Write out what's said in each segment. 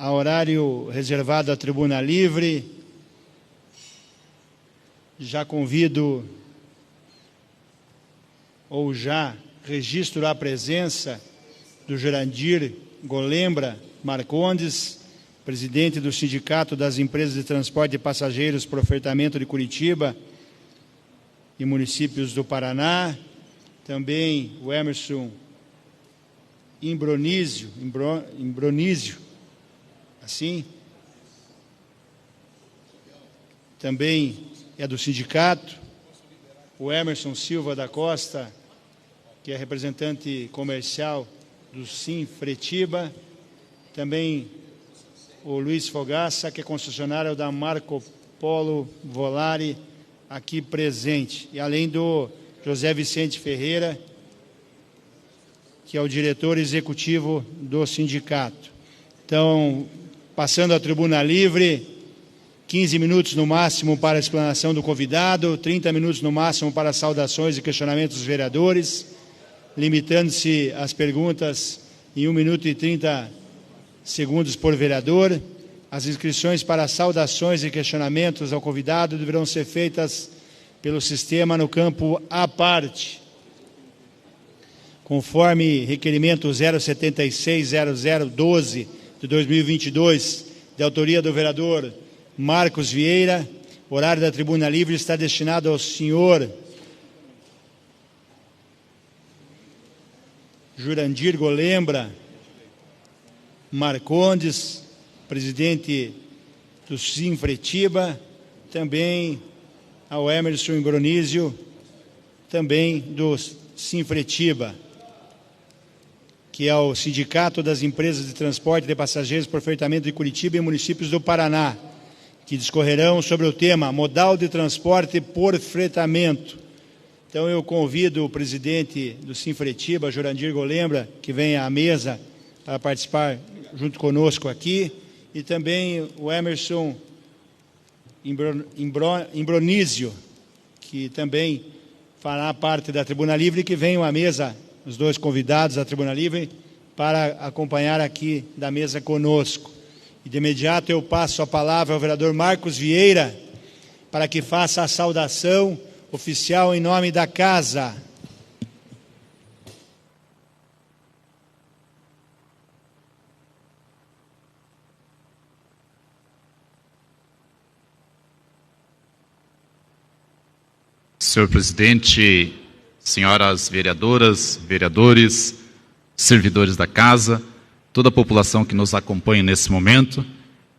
a horário reservado à tribuna livre. Já convido, ou já registro a presença do Jurandir Golembra Marcondes, presidente do Sindicato das Empresas de Transporte de Passageiros por Ofertamento de Curitiba e municípios do Paraná. Também o Emerson Imbronísio, assim, também é do sindicato. O Emerson Silva da Costa, que é representante comercial do Sinfretiba. Também o Luiz Fogaça, que é concessionário da Marco Polo Volare, aqui presente. E além do José Vicente Ferreira, que é o diretor executivo do sindicato. Então, passando a tribuna livre, 15 minutos no máximo para a explanação do convidado, 30 minutos no máximo para saudações e questionamentos dos vereadores, limitando-se as perguntas em 1 minuto e 30 segundos por vereador. As inscrições para saudações e questionamentos ao convidado deverão ser feitas pelo sistema no campo à parte, conforme requerimento 0760012 de 2022, de autoria do vereador Marcos Vieira. O horário da tribuna livre está destinado ao senhor Jurandir Golembra Marcondes, presidente do Sinfretiba, também ao Emerson Imbronísio, também do Sinfretiba, que é o Sindicato das Empresas de Transporte de Passageiros por Ofertamento de Curitiba e municípios do Paraná, que discorrerão sobre o tema modal de transporte por fretamento. Então eu convido o presidente do Sinfretiba, Jurandir Golembra, que venha à mesa para participar junto conosco aqui, e também o Emerson Imbronísio, que também fará parte da tribuna livre, que venham à mesa, os dois convidados da tribuna livre, para acompanhar aqui da mesa conosco. E de imediato eu passo a palavra ao vereador Marcos Vieira, para que faça a saudação oficial em nome da casa. Senhor presidente, senhoras vereadoras, vereadores, servidores da casa, toda a população que nos acompanha nesse momento,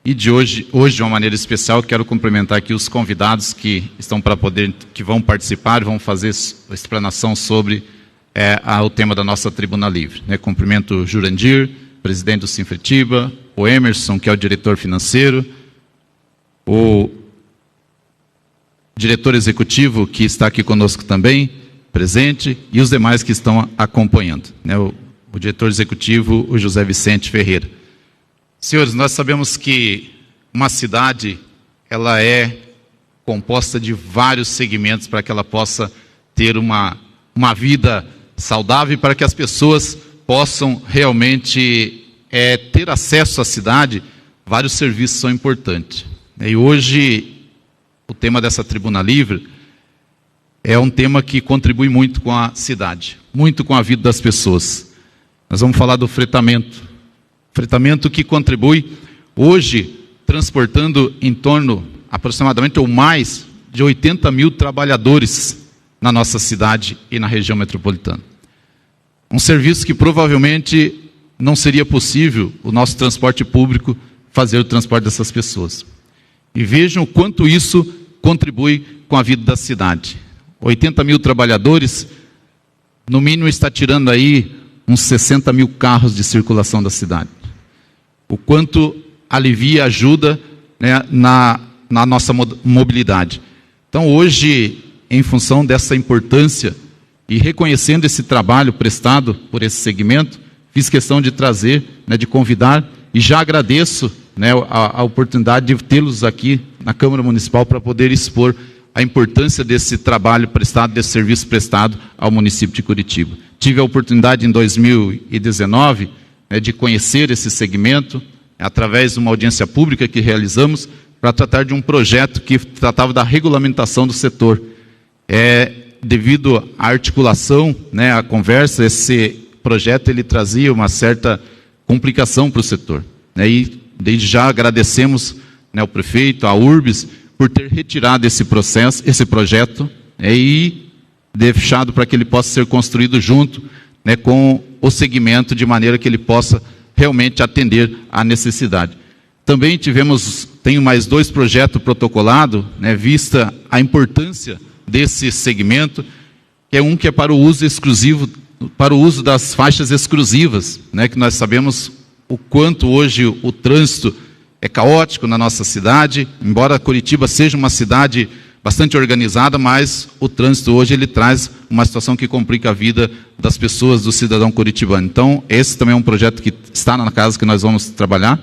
e de hoje de uma maneira especial, quero cumprimentar aqui os convidados que estão que vão participar, vão fazer a explanação sobre o tema da nossa tribuna livre. Cumprimento o Jurandir, presidente do Sinfretiba, o Emerson, que é o diretor financeiro, o diretor executivo, que está aqui conosco também, presente, e os demais que estão acompanhando. O diretor executivo, o José Vicente Ferreira. Senhores, nós sabemos que uma cidade, ela é composta de vários segmentos para que ela possa ter uma vida saudável e para que as pessoas possam realmente ter acesso à cidade. Vários serviços são importantes. E hoje, o tema dessa tribuna livre é um tema que contribui muito com a cidade, muito com a vida das pessoas. Nós vamos falar do fretamento. Fretamento que contribui hoje, transportando em torno, aproximadamente ou mais, de 80 mil trabalhadores na nossa cidade e na região metropolitana. Um serviço que provavelmente não seria possível o nosso transporte público fazer o transporte dessas pessoas. E vejam o quanto isso contribui com a vida da cidade. 80 mil trabalhadores, no mínimo está tirando aí uns 60 mil carros de circulação da cidade. O quanto alivia, ajuda na nossa mobilidade. Então hoje, em função dessa importância e reconhecendo esse trabalho prestado por esse segmento, fiz questão de trazer, de convidar, e já agradeço a oportunidade de tê-los aqui na Câmara Municipal para poder expor a importância desse trabalho prestado, desse serviço prestado ao município de Curitiba. Tive a oportunidade em 2019 de conhecer esse segmento, através de uma audiência pública que realizamos, para tratar de um projeto que tratava da regulamentação do setor. Devido à articulação, né, à conversa, esse projeto ele trazia uma certa complicação para o setor. Né, e desde já agradecemos, né, ao prefeito, à URBS, por ter retirado esse projeto, e deixado para que ele possa ser construído junto, né, com o segmento, de maneira que ele possa realmente atender à necessidade. Também tenho mais 2 projetos protocolados, né, vista a importância desse segmento, que é para o uso exclusivo, para o uso das faixas exclusivas, né, que nós sabemos o quanto hoje o trânsito é caótico na nossa cidade, embora Curitiba seja uma cidade bastante organizada, mas o trânsito hoje ele traz uma situação que complica a vida das pessoas, do cidadão curitibano. Então, esse também é um projeto que está na casa que nós vamos trabalhar.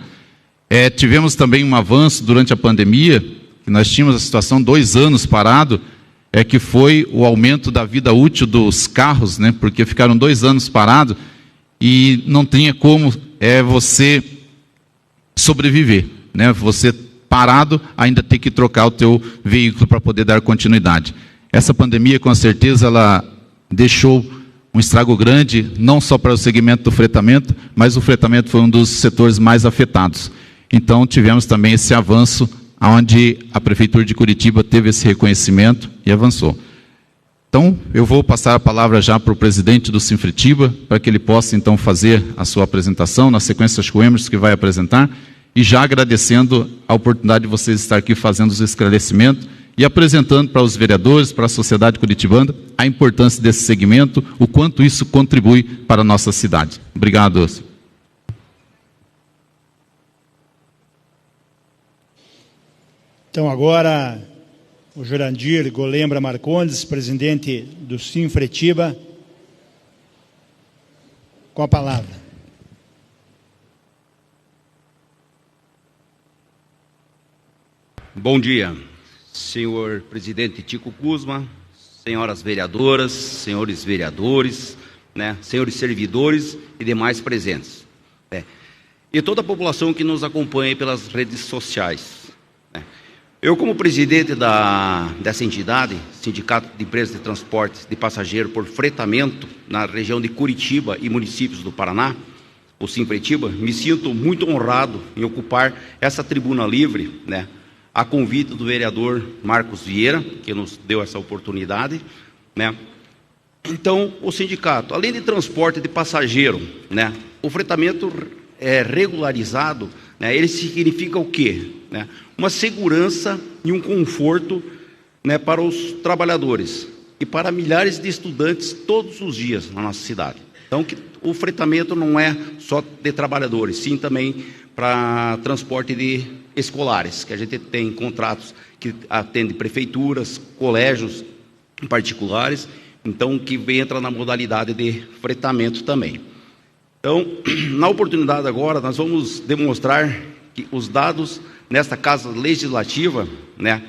Tivemos também um avanço durante a pandemia, que nós tínhamos a situação 2 anos parado, que foi o aumento da vida útil dos carros, né, porque ficaram 2 anos parados e não tinha como você sobreviver, né, você parado ainda ter que trocar o teu veículo para poder dar continuidade. Essa pandemia, com certeza, ela deixou um estrago grande, não só para o segmento do fretamento, mas o fretamento foi um dos setores mais afetados. Então, tivemos também esse avanço, onde a Prefeitura de Curitiba teve esse reconhecimento e avançou. Então, eu vou passar a palavra já para o presidente do Sinfretiba, para que ele possa, então, fazer a sua apresentação, na sequência, acho que o Emerson que vai apresentar, e já agradecendo a oportunidade de vocês estar aqui fazendo os esclarecimentos e apresentando para os vereadores, para a sociedade curitibana, a importância desse segmento, o quanto isso contribui para a nossa cidade. Obrigado. Então, agora, o Jurandir Golembra Marcondes, presidente do Sinfretiba, com a palavra. Bom dia, senhor presidente Tico Kuzma, senhoras vereadoras, senhores vereadores, né, senhores servidores e demais presentes, né, e toda a população que nos acompanha pelas redes sociais. Né. Eu, como presidente dessa entidade, Sindicato de Empresas de Transportes de Passageiro por Fretamento, na região de Curitiba e municípios do Paraná, o Sinfretiba, me sinto muito honrado em ocupar essa tribuna livre, né, a convite do vereador Marcos Vieira, que nos deu essa oportunidade, né? Então, o sindicato, além de transporte de passageiro, né, o fretamento regularizado, né, ele significa o quê? Né? Uma segurança e um conforto, né, para os trabalhadores e para milhares de estudantes todos os dias na nossa cidade. Então, o fretamento não é só de trabalhadores, sim também para transporte de escolares, que a gente tem contratos que atendem prefeituras, colégios particulares, então que entra na modalidade de fretamento também. Então, na oportunidade agora, nós vamos demonstrar que os dados nesta Casa Legislativa, né,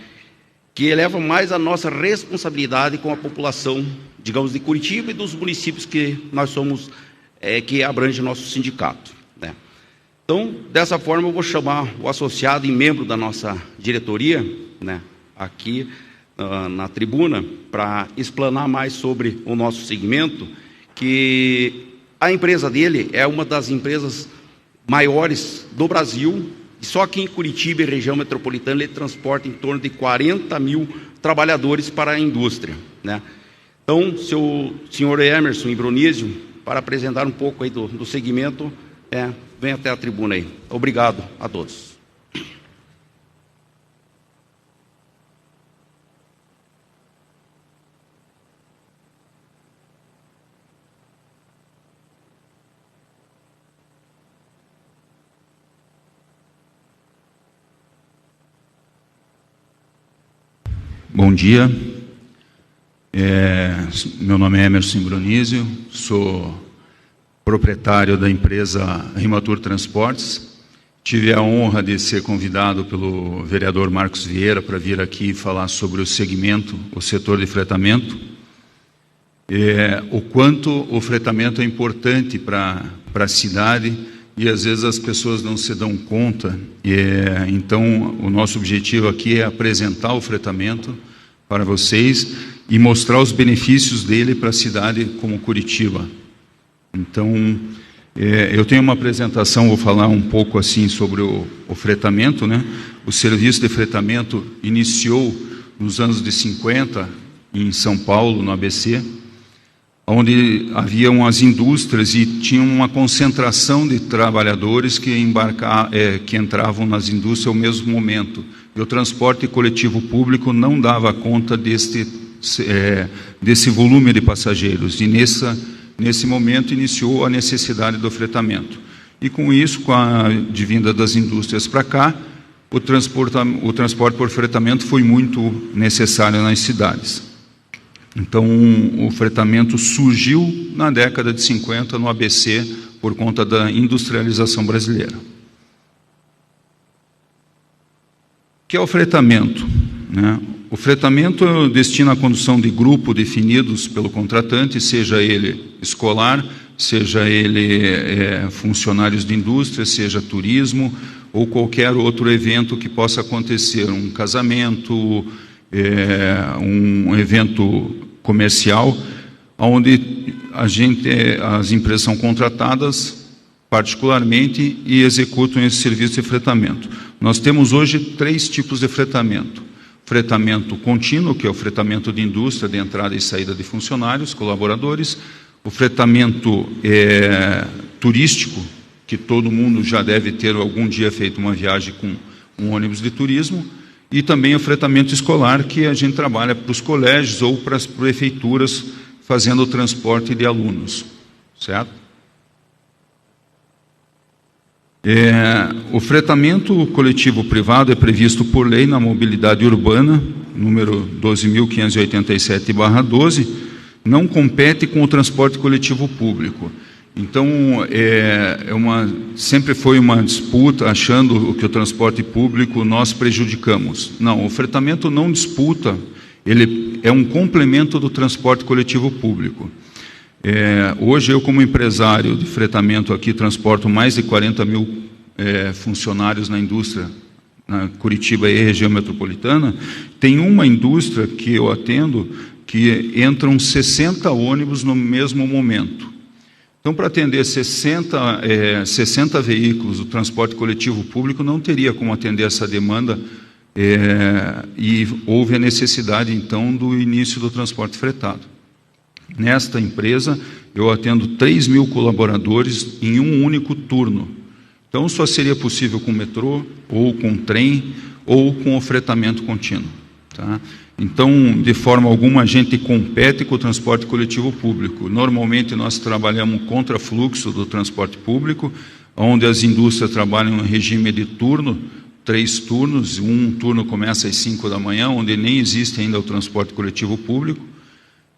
que elevam mais a nossa responsabilidade com a população, digamos, de Curitiba e dos municípios que nós somos, que abrange o nosso sindicato, né. Então, dessa forma, eu vou chamar o associado e membro da nossa diretoria, né, aqui na tribuna, para explanar mais sobre o nosso segmento, que a empresa dele é uma das empresas maiores do Brasil, e só aqui em Curitiba e região metropolitana ele transporta em torno de 40 mil trabalhadores para a indústria, né. Então, seu senhor Emerson Imbronísio, para apresentar um pouco aí do segmento, vem até a tribuna aí. Obrigado a todos. Bom dia. Meu nome é Emerson Imbronísio, sou proprietário da empresa Rimatur Transportes. Tive a honra de ser convidado pelo vereador Marcos Vieira para vir aqui falar sobre o segmento, o setor de fretamento. O quanto o fretamento é importante para a cidade e às vezes as pessoas não se dão conta. Então, o nosso objetivo aqui é apresentar o fretamento para vocês e mostrar os benefícios dele para a cidade como Curitiba. Então, eu tenho uma apresentação, vou falar um pouco assim sobre o fretamento, né? O serviço de fretamento iniciou nos anos de 50 em São Paulo, no ABC, onde haviam as indústrias e tinha uma concentração de trabalhadores que entravam nas indústrias ao mesmo momento. E o transporte coletivo público não dava conta desse volume de passageiros. E nesse momento iniciou a necessidade do fretamento. E com isso, com a vinda das indústrias para cá, o transporte por fretamento foi muito necessário nas cidades. Então, o fretamento surgiu na década de 50 no ABC por conta da industrialização brasileira. O que é o fretamento, né? O fretamento destina a condução de grupo definidos pelo contratante, seja ele escolar, seja ele funcionários de indústria, seja turismo ou qualquer outro evento que possa acontecer, um casamento, um evento comercial, onde as empresas são contratadas particularmente e executam esse serviço de fretamento. Nós temos hoje 3 tipos de fretamento. Fretamento contínuo, que é o fretamento de indústria, de entrada e saída de funcionários, colaboradores. O fretamento turístico, que todo mundo já deve ter algum dia feito uma viagem com um ônibus de turismo. E também o fretamento escolar, que a gente trabalha para os colégios ou para as prefeituras, fazendo o transporte de alunos, certo? O fretamento coletivo privado é previsto por lei na mobilidade urbana, número 12.587/12, não compete com o transporte coletivo público. Então, sempre foi uma disputa, achando que o transporte público nós prejudicamos. Não, o fretamento não disputa, ele é um complemento do transporte coletivo público. Hoje, eu como empresário de fretamento aqui, transporto mais de 40 mil funcionários na indústria, na Curitiba e região metropolitana. Tem uma indústria que eu atendo que entram 60 ônibus no mesmo momento. Então, para atender 60 veículos do transporte coletivo público, não teria como atender essa demanda, e houve a necessidade, então, do início do transporte fretado. Nesta empresa, eu atendo 3 mil colaboradores em um único turno. Então, só seria possível com metrô, ou com trem, ou com o fretamento contínuo. Tá? Então, de forma alguma, a gente compete com o transporte coletivo público. Normalmente, nós trabalhamos contra fluxo do transporte público, onde as indústrias trabalham em regime de turno, 3 turnos, um turno começa às 5 da manhã, onde nem existe ainda o transporte coletivo público,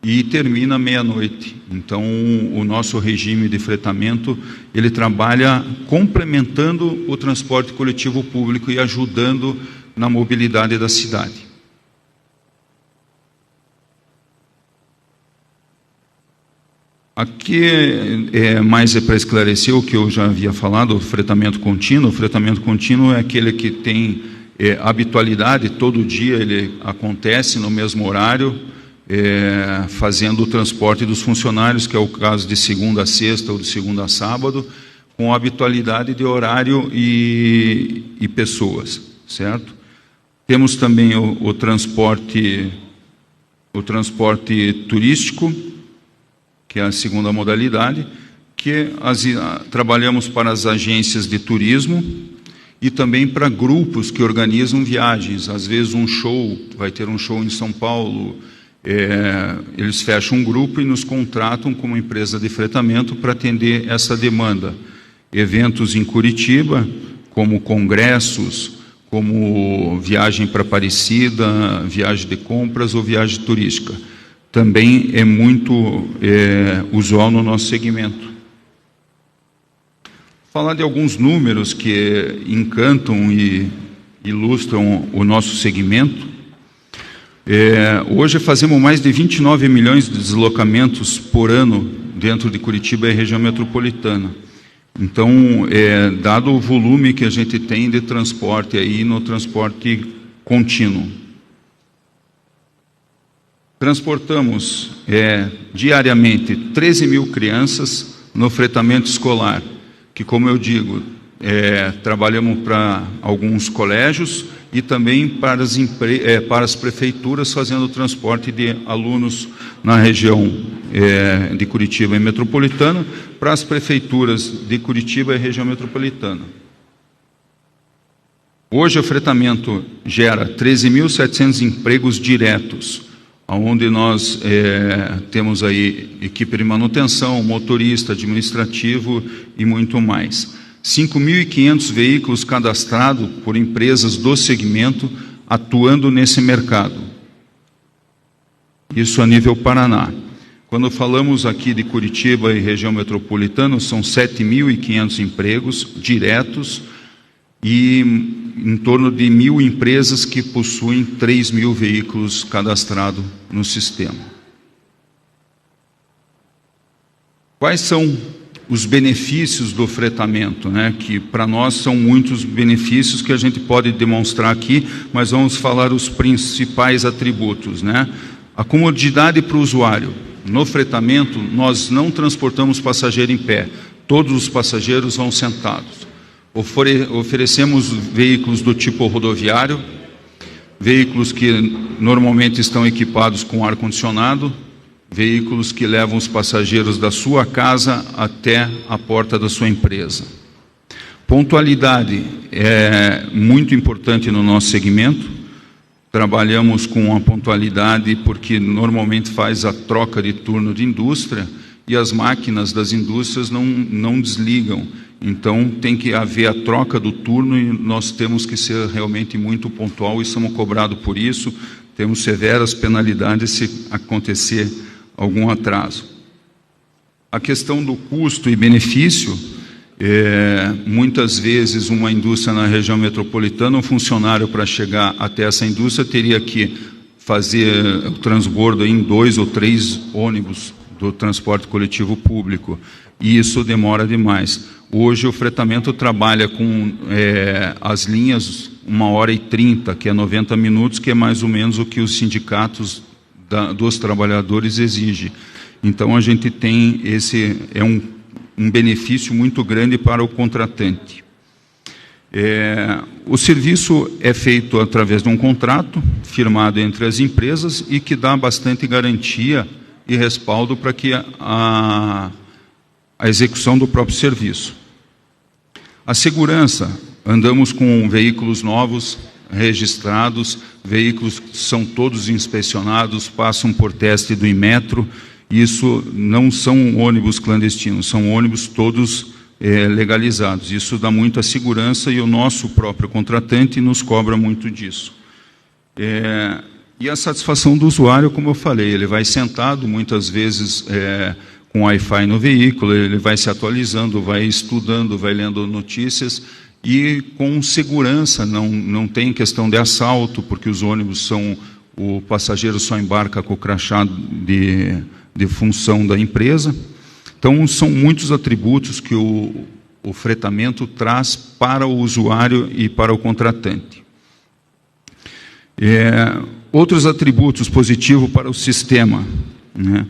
e termina meia-noite. Então, o nosso regime de fretamento, ele trabalha complementando o transporte coletivo público e ajudando na mobilidade da cidade. Aqui mais para esclarecer o que eu já havia falado, o fretamento contínuo. O fretamento contínuo é aquele que tem habitualidade, todo dia ele acontece no mesmo horário, fazendo o transporte dos funcionários, que é o caso de segunda a sexta ou de segunda a sábado, com habitualidade de horário e pessoas, certo? Temos também o transporte turístico, que é a segunda modalidade, que trabalhamos para as agências de turismo e também para grupos que organizam viagens. Às vezes vai ter um show em São Paulo, eles fecham um grupo e nos contratam como empresa de fretamento para atender essa demanda. Eventos em Curitiba, como congressos, como viagem para Aparecida, viagem de compras ou viagem turística. Também é muito usual no nosso segmento. Falar de alguns números que encantam e ilustram o nosso segmento. Hoje fazemos mais de 29 milhões de deslocamentos por ano dentro de Curitiba e região metropolitana. Então, dado o volume que a gente tem de transporte aí no transporte contínuo, transportamos diariamente 13 mil crianças no fretamento escolar, que, como eu digo, trabalhamos para alguns colégios e também para as prefeituras, fazendo o transporte de alunos na região de Curitiba e metropolitana, para as prefeituras de Curitiba e região metropolitana. Hoje o fretamento gera 13.700 empregos diretos, onde nós temos aí equipe de manutenção, motorista, administrativo e muito mais. 5.500 veículos cadastrados por empresas do segmento atuando nesse mercado. Isso a nível Paraná. Quando falamos aqui de Curitiba e região metropolitana, são 7.500 empregos diretos e em torno de 1.000 empresas que possuem 3.000 veículos cadastrados no sistema. Quais são os benefícios do fretamento, né? Que para nós são muitos benefícios que a gente pode demonstrar aqui, mas vamos falar os principais atributos, né? A comodidade para o usuário. No fretamento, nós não transportamos passageiro em pé, todos os passageiros vão sentados. Oferecemos veículos do tipo rodoviário, veículos que normalmente estão equipados com ar-condicionado, veículos que levam os passageiros da sua casa até a porta da sua empresa. Pontualidade é muito importante no nosso segmento. Trabalhamos com a pontualidade porque normalmente faz a troca de turno de indústria e as máquinas das indústrias não desligam. Então tem que haver a troca do turno e nós temos que ser realmente muito pontual e somos cobrados por isso. Temos severas penalidades se acontecer algum atraso. A questão do custo e benefício, muitas vezes uma indústria na região metropolitana, um funcionário para chegar até essa indústria teria que fazer o transbordo em 2 ou 3 ônibus do transporte coletivo público, e isso demora demais. Hoje o fretamento trabalha com as linhas 1h30, que é 90 minutos, que é mais ou menos o que os sindicatos dos trabalhadores exige. Então a gente tem um benefício muito grande para o contratante. O serviço é feito através de um contrato firmado entre as empresas e que dá bastante garantia e respaldo para que a execução do próprio serviço. A segurança, andamos com veículos novos, registrados, veículos são todos inspecionados, passam por teste do Inmetro. Isso não são ônibus clandestinos, são ônibus todos legalizados. Isso dá muita segurança e o nosso próprio contratante nos cobra muito disso. E a satisfação do usuário, como eu falei, ele vai sentado, muitas vezes com Wi-Fi no veículo, ele vai se atualizando, vai estudando, vai lendo notícias, e com segurança, não tem questão de assalto, porque os ônibus o passageiro só embarca com o crachá de função da empresa. Então, são muitos atributos que o fretamento traz para o usuário e para o contratante. Outros atributos positivos para o sistema, né?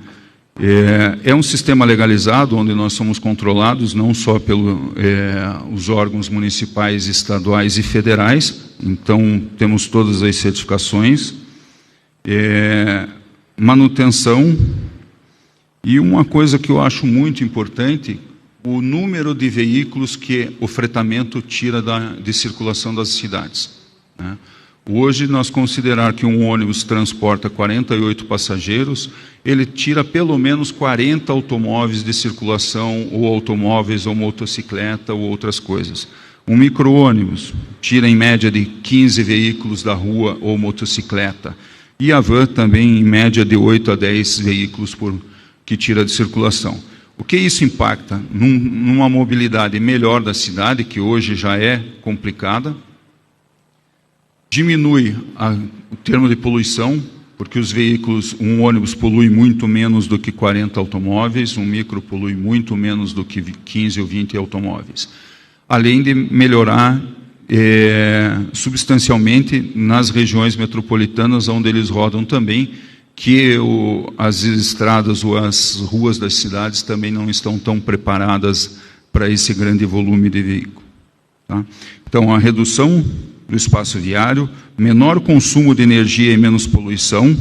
É um sistema legalizado, onde nós somos controlados não só pelos órgãos municipais, estaduais e federais, então temos todas as certificações, manutenção, e uma coisa que eu acho muito importante, o número de veículos que o fretamento tira de circulação das cidades, né? Hoje, nós considerar que um ônibus transporta 48 passageiros, ele tira pelo menos 40 automóveis de circulação, ou automóveis, ou motocicleta, ou outras coisas. Um micro-ônibus tira em média de 15 veículos da rua ou motocicleta. E a van também, em média, de 8 a 10 veículos que tira de circulação. O que isso impacta? Numa mobilidade melhor da cidade, que hoje já é complicada, diminui o termo de poluição, porque os veículos, um ônibus polui muito menos do que 40 automóveis, um micro polui muito menos do que 15 ou 20 automóveis. Além de melhorar substancialmente nas regiões metropolitanas, onde eles rodam também, que as estradas ou as ruas das cidades também não estão tão preparadas para esse grande volume de veículo. Tá? Então, a redução do espaço viário, menor consumo de energia e menos poluição,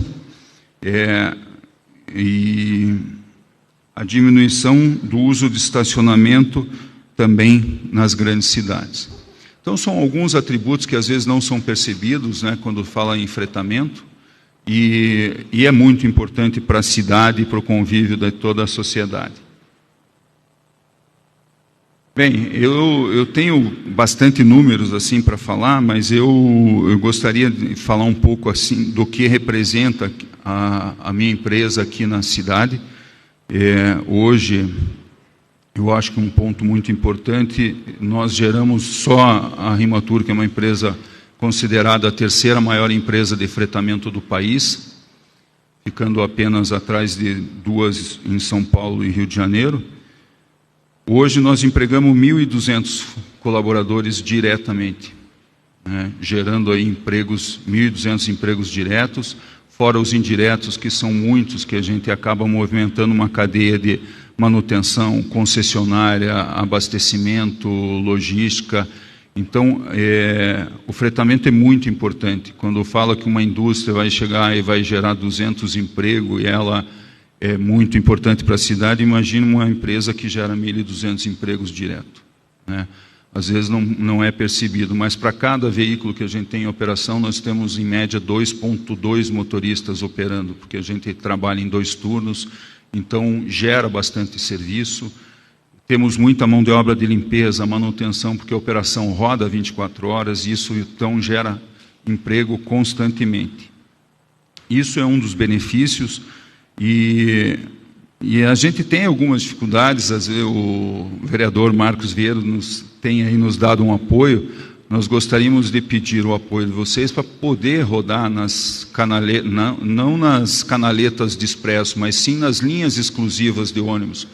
e a diminuição do uso de estacionamento também nas grandes cidades. Então, são alguns atributos que às vezes não são percebidos, né, quando fala em fretamento, e é muito importante para a cidade e para o convívio de toda a sociedade. Bem, eu tenho bastante números assim para falar, mas eu gostaria de falar um pouco assim do que representa a minha empresa aqui na cidade. Hoje, eu acho que um ponto muito importante, nós geramos só a Rimatur, que é uma empresa considerada a terceira maior empresa de fretamento do país, ficando apenas atrás de duas em São Paulo e Rio de Janeiro. Hoje nós empregamos 1.200 colaboradores diretamente, né, gerando aí 1.200 empregos diretos, fora os indiretos, que são muitos, que a gente acaba movimentando uma cadeia de manutenção, concessionária, abastecimento, logística. Então, o fretamento é muito importante. Quando fala que uma indústria vai chegar e vai gerar 200 empregos, e ela é muito importante para a cidade, imagine uma empresa que gera 1.200 empregos direto, né? Às vezes não é percebido, mas para cada veículo que a gente tem em operação, nós temos em média 2,2 motoristas operando, porque a gente trabalha em 2 turnos, então gera bastante serviço. Temos muita mão de obra de limpeza, manutenção, porque a operação roda 24 horas, e isso então gera emprego constantemente. Isso é um dos benefícios. E a gente tem algumas dificuldades, às vezes o vereador Marcos Vieira tem aí nos dado um apoio. Nós gostaríamos de pedir o apoio de vocês para poder rodar não nas canaletas de expresso, mas sim nas linhas exclusivas de ônibus.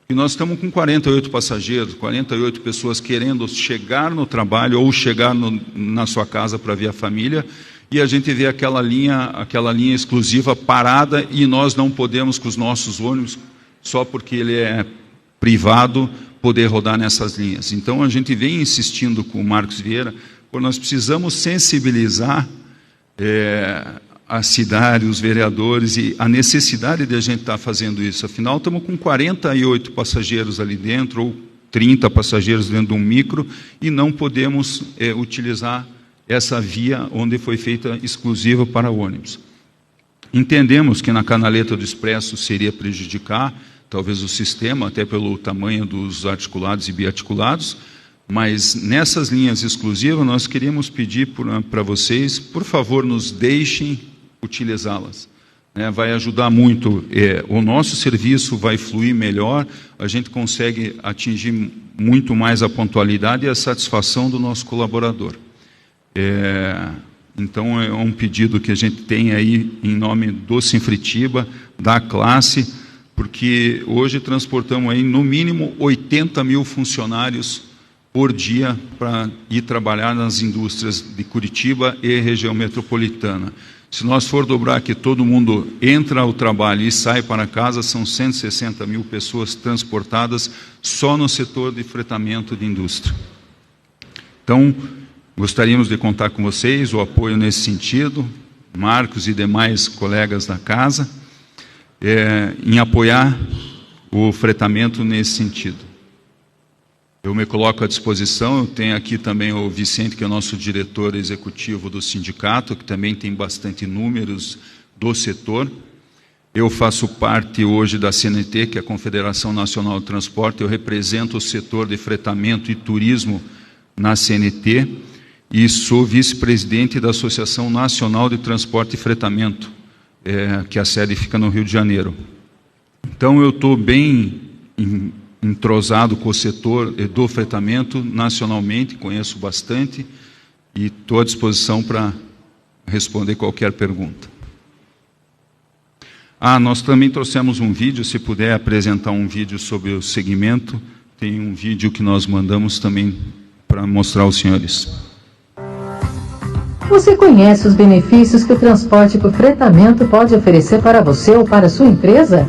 E nós estamos com 48 passageiros, 48 pessoas querendo chegar no trabalho ou chegar na sua casa para ver a família, e a gente vê aquela linha exclusiva parada, e nós não podemos, com os nossos ônibus, só porque ele é privado, poder rodar nessas linhas. Então, a gente vem insistindo com o Marcos Vieira, porque nós precisamos sensibilizar a cidade, os vereadores, e a necessidade de a gente estar fazendo isso. Afinal, estamos com 48 passageiros ali dentro, ou 30 passageiros dentro de um micro, e não podemos utilizar essa via onde foi feita exclusiva para ônibus. Entendemos que na canaleta do expresso seria prejudicar, talvez, o sistema, até pelo tamanho dos articulados e biarticulados, mas nessas linhas exclusivas nós queríamos pedir para vocês, por favor, nos deixem utilizá-las. Vai ajudar muito, o nosso serviço vai fluir melhor, a gente consegue atingir muito mais a pontualidade e a satisfação do nosso colaborador. Então, é um pedido que a gente tem aí em nome do Sinfretiba, da classe, porque hoje transportamos aí no mínimo 80 mil funcionários por dia para ir trabalhar nas indústrias de Curitiba e região metropolitana. Se nós for dobrar que todo mundo entra ao trabalho e sai para casa, são 160 mil pessoas transportadas só no setor de fretamento de indústria. Então, gostaríamos de contar com vocês, o apoio nesse sentido, Marcos e demais colegas da casa, em apoiar o fretamento nesse sentido. Eu me coloco à disposição, eu tenho aqui também o Vicente, que é o nosso diretor executivo do sindicato, que também tem bastante números do setor. Eu faço parte hoje da CNT, que é a Confederação Nacional de Transporte, eu represento o setor de fretamento e turismo na CNT, e sou vice-presidente da Associação Nacional de Transporte e Fretamento, que a sede fica no Rio de Janeiro. Então, eu estou bem entrosado com o setor do fretamento nacionalmente, conheço bastante, e estou à disposição para responder qualquer pergunta. Nós também trouxemos um vídeo, se puder apresentar um vídeo sobre o segmento, tem um vídeo que nós mandamos também para mostrar aos senhores. Você conhece os benefícios que o transporte por fretamento pode oferecer para você ou para a sua empresa?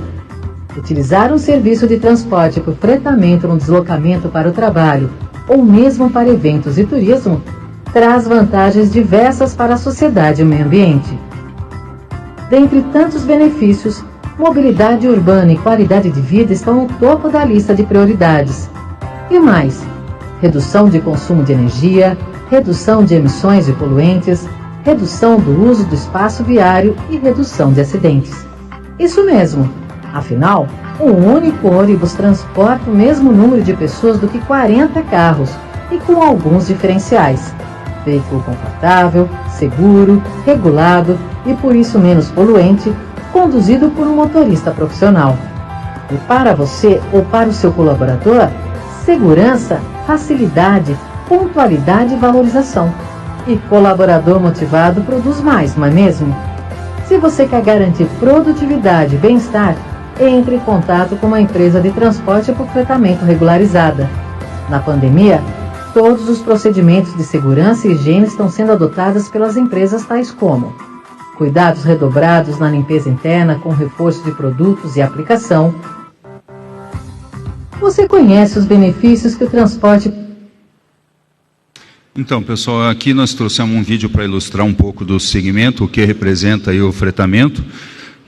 Utilizar um serviço de transporte por fretamento no deslocamento para o trabalho ou mesmo para eventos e turismo traz vantagens diversas para a sociedade e o meio ambiente. Dentre tantos benefícios, mobilidade urbana e qualidade de vida estão no topo da lista de prioridades. E mais, redução de consumo de energia, redução de emissões de poluentes, redução do uso do espaço viário e redução de acidentes. Isso mesmo, afinal, um único ônibus transporta o mesmo número de pessoas do que 40 carros e com alguns diferenciais. Veículo confortável, seguro, regulado e por isso menos poluente, conduzido por um motorista profissional. E para você ou para o seu colaborador, segurança, facilidade, pontualidade e valorização. E colaborador motivado produz mais, não é mesmo? Se você quer garantir produtividade e bem-estar, entre em contato com uma empresa de transporte por fretamento regularizada. Na pandemia, todos os procedimentos de segurança e higiene estão sendo adotados pelas empresas tais como cuidados redobrados na limpeza interna com reforço de produtos e aplicação. Você conhece os benefícios que o transporte... Então, pessoal, aqui nós trouxemos um vídeo para ilustrar um pouco do segmento, o que representa aí o fretamento,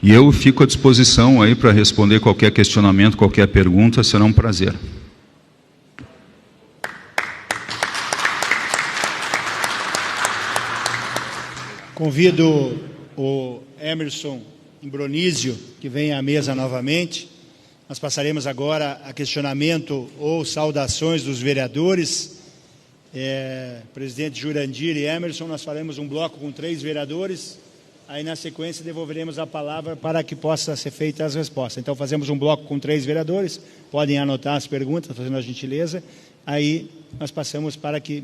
e eu fico à disposição aí para responder qualquer questionamento, qualquer pergunta, será um prazer. Convido o Emerson Imbronísio, que vem à mesa novamente. Nós passaremos agora a questionamento ou saudações dos vereadores. Presidente Jurandir e Emerson, nós faremos um bloco com 3 vereadores. Aí, na sequência, devolveremos a palavra para que possa ser feita as respostas. Então, fazemos um bloco com 3 vereadores. Podem anotar as perguntas, fazendo a gentileza. Aí, nós passamos para que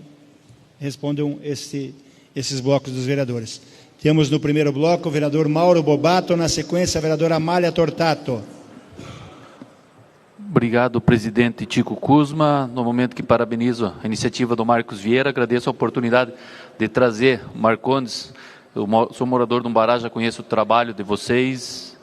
respondam esses blocos dos vereadores. Temos no primeiro bloco o vereador Mauro Bobato, na sequência a vereadora Amália Tortato. Obrigado, presidente Tico Kuzma. No momento que parabenizo a iniciativa do Marcos Vieira, agradeço a oportunidade de trazer o Marcondes. Eu sou morador de Umbará, já conheço o trabalho de vocês,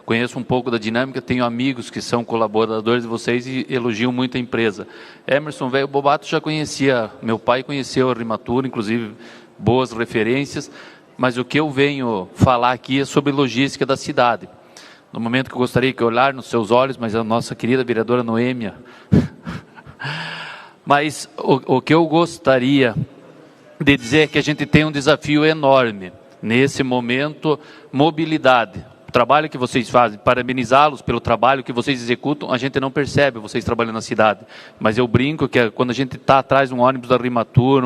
conheço um pouco da dinâmica, tenho amigos que são colaboradores de vocês e elogio muito a empresa. Emerson Velho Bobato já conhecia, meu pai conheceu a Rimatur, inclusive boas referências, mas o que eu venho falar aqui é sobre logística da cidade. No momento que eu gostaria que olhar nos seus olhos, mas a nossa querida vereadora Noêmia. Mas o que eu gostaria de dizer é que a gente tem um desafio enorme. Nesse momento, mobilidade. O trabalho que vocês fazem, parabenizá-los pelo trabalho que vocês executam, a gente não percebe vocês trabalhando na cidade. Mas eu brinco que quando a gente está atrás de um ônibus da Rimatur,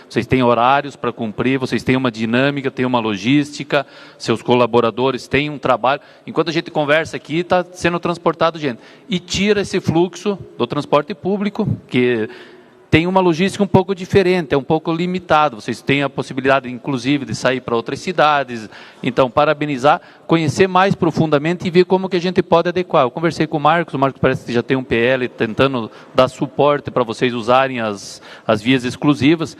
vocês têm horários para cumprir, vocês têm uma dinâmica, têm uma logística, seus colaboradores têm um trabalho. Enquanto a gente conversa aqui, está sendo transportado gente. E tira esse fluxo do transporte público, que tem uma logística um pouco diferente, é um pouco limitado. Vocês têm a possibilidade, inclusive, de sair para outras cidades. Então, parabenizar, conhecer mais profundamente e ver como que a gente pode adequar. Eu conversei com o Marcos parece que já tem um PL tentando dar suporte para vocês usarem as vias exclusivas.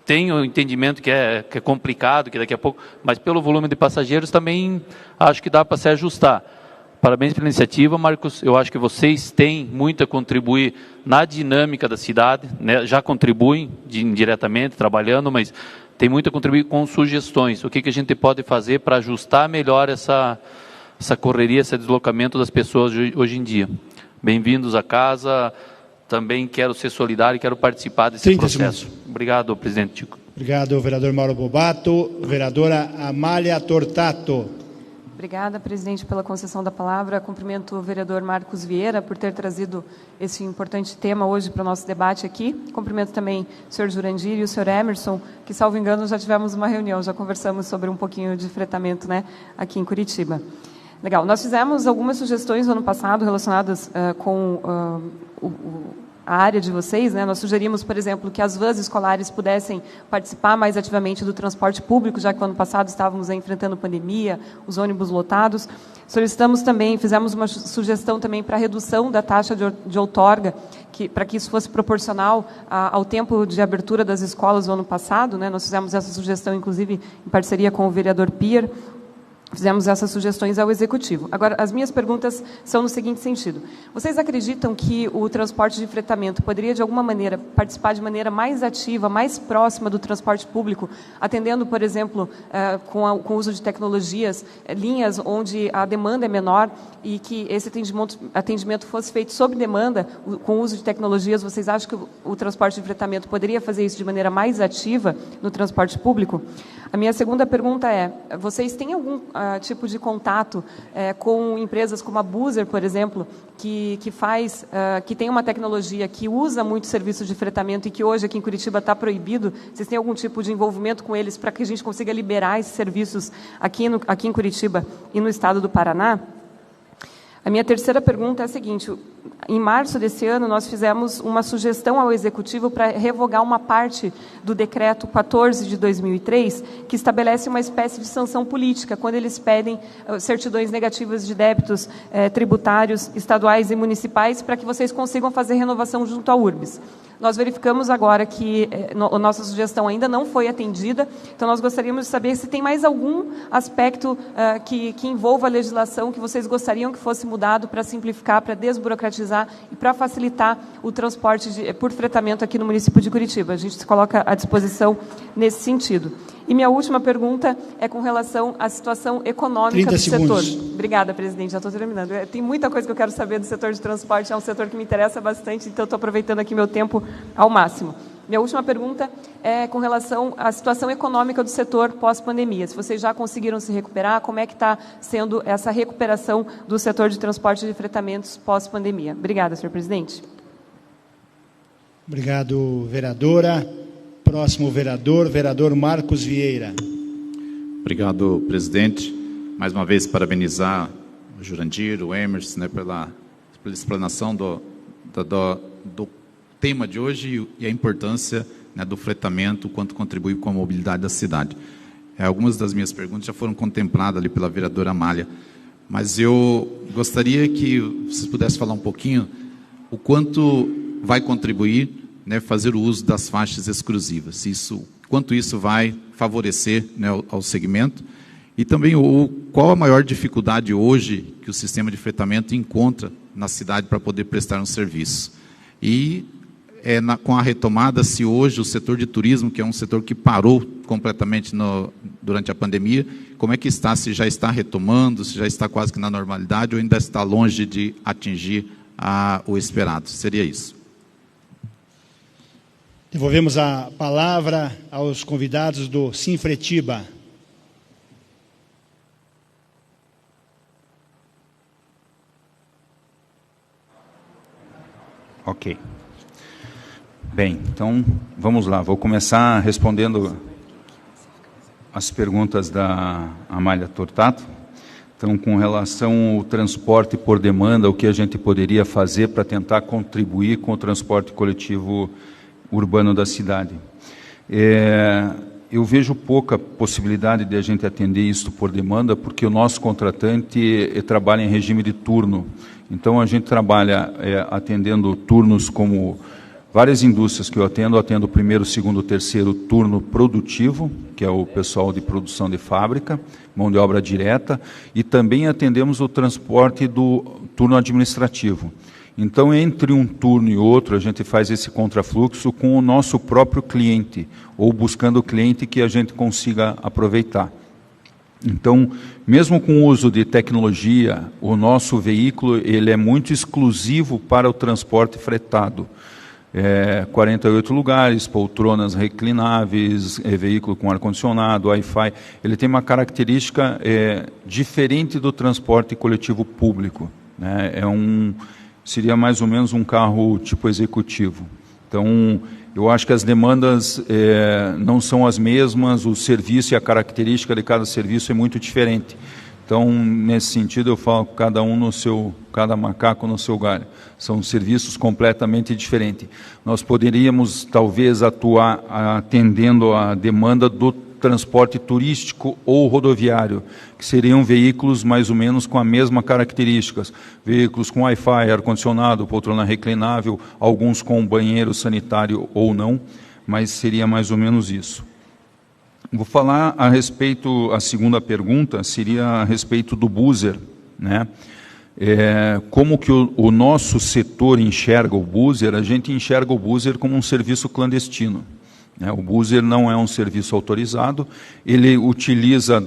Tenho o entendimento que é complicado, que daqui a pouco, mas pelo volume de passageiros também acho que dá para se ajustar. Parabéns pela iniciativa, Marcos. Eu acho que vocês têm muito a contribuir na dinâmica da cidade, né? Já contribuem indiretamente, trabalhando, mas tem muito a contribuir com sugestões. O que a gente pode fazer para ajustar melhor essa correria, esse deslocamento das pessoas hoje em dia. Bem-vindos à casa. Também quero ser solidário e quero participar desse processo. Obrigado, presidente Tico. Obrigado, vereador Mauro Bobato. Vereadora Amália Tortato. Obrigada, presidente, pela concessão da palavra. Cumprimento o vereador Marcos Vieira por ter trazido esse importante tema hoje para o nosso debate aqui. Cumprimento também o senhor Jurandir e o senhor Emerson, que, salvo engano, já tivemos uma reunião, já conversamos sobre um pouquinho de fretamento, né, aqui em Curitiba. Legal. Nós fizemos algumas sugestões no ano passado relacionadas com a área de vocês, né? Nós sugerimos, por exemplo, que as vans escolares pudessem participar mais ativamente do transporte público, já que no ano passado estávamos enfrentando pandemia, os ônibus lotados. Solicitamos também, fizemos uma sugestão também para a redução da taxa de outorga, para que isso fosse proporcional ao tempo de abertura das escolas do ano passado, né? Nós fizemos essa sugestão, inclusive, em parceria com o vereador Pier. Fizemos essas sugestões ao Executivo. Agora, as minhas perguntas são no seguinte sentido. Vocês acreditam que o transporte de fretamento poderia, de alguma maneira, participar de maneira mais ativa, mais próxima do transporte público, atendendo, por exemplo, com o uso de tecnologias, linhas onde a demanda é menor e que esse atendimento fosse feito sob demanda, com o uso de tecnologias? Vocês acham que o transporte de fretamento poderia fazer isso de maneira mais ativa no transporte público? A minha segunda pergunta é, vocês têm algum tipo de contato com empresas como a Buser, por exemplo, que tem uma tecnologia que usa muito serviço de fretamento e que hoje aqui em Curitiba está proibido? Vocês têm algum tipo de envolvimento com eles para que a gente consiga liberar esses serviços aqui em Curitiba e no estado do Paraná? A minha terceira pergunta é a seguinte: em março desse ano, nós fizemos uma sugestão ao Executivo para revogar uma parte do Decreto 14 de 2003, que estabelece uma espécie de sanção política, quando eles pedem certidões negativas de débitos tributários estaduais e municipais, para que vocês consigam fazer renovação junto ao URBS. Nós verificamos agora que a nossa sugestão ainda não foi atendida, então nós gostaríamos de saber se tem mais algum aspecto que envolva a legislação que vocês gostariam que fosse mudado para simplificar, para desburocratizar e para facilitar o transporte por fretamento aqui no município de Curitiba. A gente se coloca à disposição nesse sentido. E minha última pergunta é com relação à situação econômica do setor. Obrigada, presidente, já estou terminando. Tem muita coisa que eu quero saber do setor de transporte, é um setor que me interessa bastante, então estou aproveitando aqui meu tempo ao máximo. Minha última pergunta é com relação à situação econômica do setor pós-pandemia. Se vocês já conseguiram se recuperar, como é que está sendo essa recuperação do setor de transporte de fretamentos pós-pandemia? Obrigada, senhor presidente. Obrigado, vereadora. Próximo vereador Marcos Vieira. Obrigado, presidente. Mais uma vez, parabenizar o Jurandir, o Emerson, né, pela explanação do tema de hoje e a importância, né, do fretamento, quanto contribui com a mobilidade da cidade. Algumas das minhas perguntas já foram contempladas ali pela vereadora Amália, mas eu gostaria que vocês pudessem falar um pouquinho o quanto vai contribuir, né, fazer o uso das faixas exclusivas, quanto isso vai favorecer, né, ao segmento, e também qual a maior dificuldade hoje que o sistema de fretamento encontra na cidade para poder prestar um serviço. E com a retomada, se hoje o setor de turismo, que é um setor que parou completamente durante a pandemia, como é que está? Se já está retomando, se já está quase que na normalidade, ou ainda está longe de atingir o esperado? Seria isso. Devolvemos a palavra aos convidados do Sinfretiba. Ok. Bem, então vamos lá. Vou começar respondendo as perguntas da Amália Tortato. Então, com relação ao transporte por demanda, o que a gente poderia fazer para tentar contribuir com o transporte coletivo urbano da cidade? Eu vejo pouca possibilidade de a gente atender isso por demanda, porque o nosso contratante trabalha em regime de turno. Então, a gente trabalha atendendo turnos como várias indústrias que eu atendo o primeiro, segundo, terceiro turno produtivo, que é o pessoal de produção de fábrica, mão de obra direta, e também atendemos o transporte do turno administrativo. Então, entre um turno e outro, a gente faz esse contrafluxo com o nosso próprio cliente, ou buscando o cliente que a gente consiga aproveitar. Então, mesmo com o uso de tecnologia, o nosso veículo ele é muito exclusivo para o transporte fretado. 48 lugares, poltronas reclináveis, veículo com ar-condicionado, Wi-Fi. Ele tem uma característica diferente do transporte coletivo público, né? Seria mais ou menos um carro tipo executivo. Então, eu acho que as demandas não são as mesmas, o serviço e a característica de cada serviço é muito diferente. Então, nesse sentido, eu falo cada macaco no seu galho. São serviços completamente diferentes. Nós poderíamos, talvez, atuar atendendo a demanda do transporte turístico ou rodoviário, que seriam veículos mais ou menos com a mesma características. Veículos com Wi-Fi, ar-condicionado, poltrona reclinável, alguns com banheiro sanitário ou não, mas seria mais ou menos isso. Vou falar a respeito, a segunda pergunta seria a respeito do buzzer, né? Como que o nosso setor enxerga o buzzer? A gente enxerga o buzzer como um serviço clandestino. O buzzer não é um serviço autorizado, ele utiliza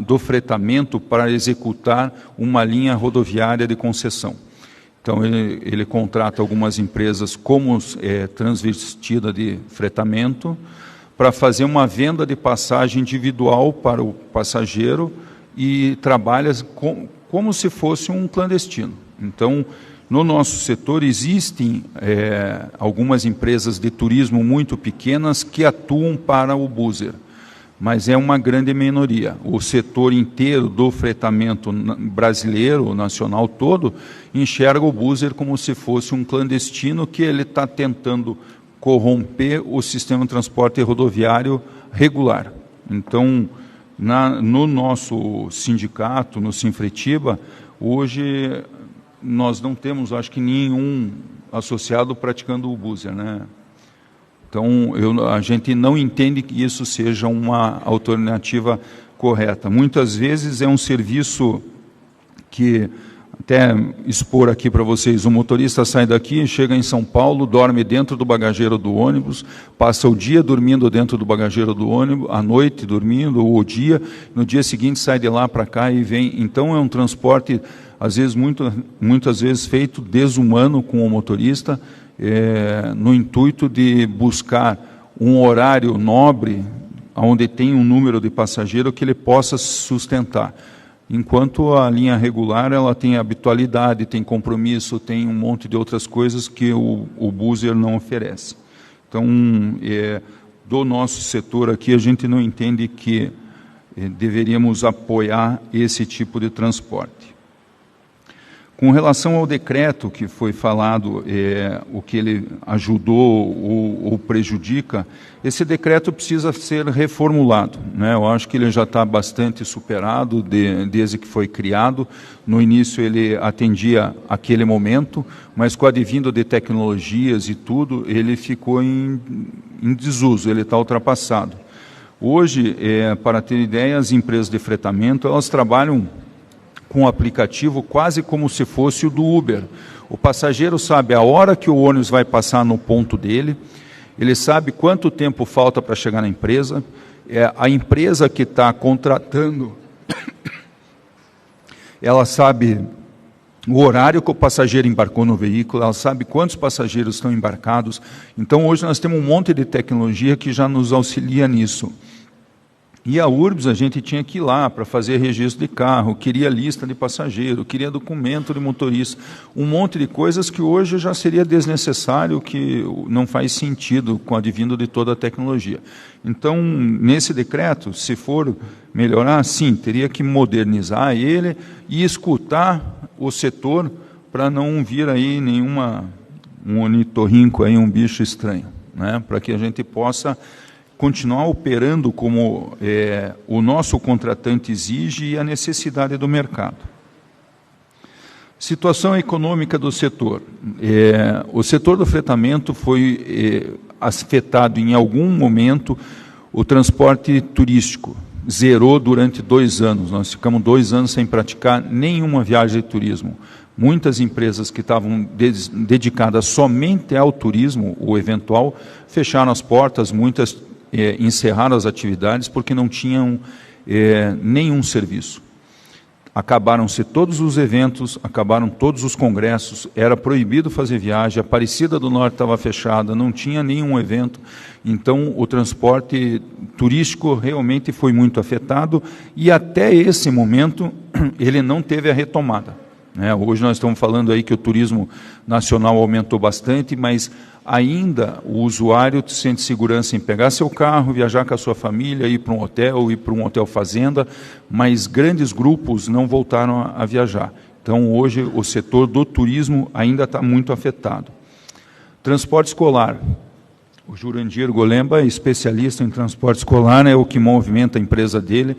do fretamento para executar uma linha rodoviária de concessão. Então, ele contrata algumas empresas como transvestida de fretamento para fazer uma venda de passagem individual para o passageiro e trabalha como se fosse um clandestino. Então, no nosso setor existem algumas empresas de turismo muito pequenas que atuam para o buzzer, mas é uma grande minoria. O setor inteiro do fretamento brasileiro, nacional todo, enxerga o buzzer como se fosse um clandestino que ele está tentando corromper o sistema de transporte rodoviário regular. Então, no nosso sindicato, no Sinfretiba, hoje nós não temos, acho que, nenhum associado praticando o buzzer, né? Então, a gente não entende que isso seja uma alternativa correta. Muitas vezes é um serviço que, até expor aqui para vocês, o motorista sai daqui, chega em São Paulo, dorme dentro do bagageiro do ônibus, passa o dia dormindo dentro do bagageiro do ônibus, à noite dormindo, ou o dia, no dia seguinte sai de lá para cá e vem. Então, é um transporte, às vezes, muitas vezes feito desumano com o motorista, no intuito de buscar um horário nobre, onde tem um número de passageiro que ele possa sustentar. Enquanto a linha regular, ela tem habitualidade, tem compromisso, tem um monte de outras coisas que o buzzer não oferece. Então, do nosso setor aqui, a gente não entende que deveríamos apoiar esse tipo de transporte. Com relação ao decreto que foi falado, o que ele ajudou ou prejudica, esse decreto precisa ser reformulado, né? Eu acho que ele já está bastante superado desde que foi criado. No início ele atendia aquele momento, mas com o advindo de tecnologias e tudo, ele ficou em desuso, ele está ultrapassado. Hoje, para ter ideia, as empresas de fretamento, elas trabalham com o aplicativo quase como se fosse o do Uber. O passageiro sabe a hora que o ônibus vai passar no ponto dele, ele sabe quanto tempo falta para chegar na empresa, a empresa que está contratando, ela sabe o horário que o passageiro embarcou no veículo, ela sabe quantos passageiros estão embarcados. Então, hoje nós temos um monte de tecnologia que já nos auxilia nisso. E a URBS, a gente tinha que ir lá para fazer registro de carro, queria lista de passageiro, queria documento de motorista, um monte de coisas que hoje já seria desnecessário, que não faz sentido com o advindo de toda a tecnologia. Então, nesse decreto, se for melhorar, sim, teria que modernizar ele e escutar o setor para não vir aí um ornitorrinco, aí, um bicho estranho, né? Para que a gente possa continuar operando como o nosso contratante exige e a necessidade do mercado. Situação econômica do setor. O setor do fretamento foi afetado em algum momento. O transporte turístico zerou durante 2 anos. Nós ficamos 2 anos sem praticar nenhuma viagem de turismo. Muitas empresas que estavam dedicadas somente ao turismo, o eventual, fecharam as portas, muitas encerraram as atividades porque não tinham nenhum serviço. Acabaram-se todos os eventos, acabaram todos os congressos, era proibido fazer viagem, a Aparecida do Norte estava fechada, não tinha nenhum evento. Então, o transporte turístico realmente foi muito afetado e até esse momento ele não teve a retomada. né? Hoje nós estamos falando aí que o turismo nacional aumentou bastante, mas ainda o usuário sente segurança em pegar seu carro, viajar com a sua família, ir para um hotel fazenda, mas grandes grupos não voltaram a viajar. Então, hoje, o setor do turismo ainda está muito afetado. Transporte escolar. O Jurandir Golemba é especialista em transporte escolar, é o que movimenta a empresa dele.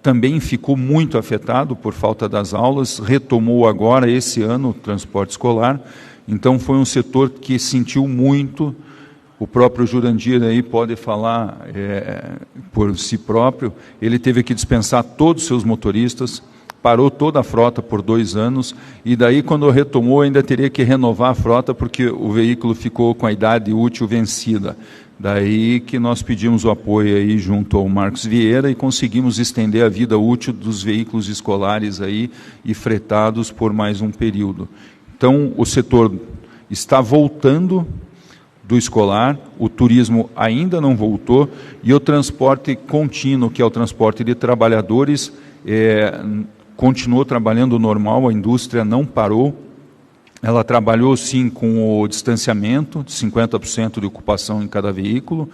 Também ficou muito afetado por falta das aulas, retomou agora, esse ano, o transporte escolar. Então, foi um setor que sentiu muito. O próprio Jurandir aí pode falar por si próprio. Ele teve que dispensar todos os seus motoristas, parou toda a frota por 2 anos, e daí, quando retomou, ainda teria que renovar a frota, porque o veículo ficou com a idade útil vencida. Daí que nós pedimos o apoio aí junto ao Marcos Vieira e conseguimos estender a vida útil dos veículos escolares aí e fretados por mais um período. Então, o setor está voltando do escolar, o turismo ainda não voltou, e o transporte contínuo, que é o transporte de trabalhadores, continuou trabalhando normal, a indústria não parou. Ela trabalhou sim com o distanciamento, de 50% de ocupação em cada veículo,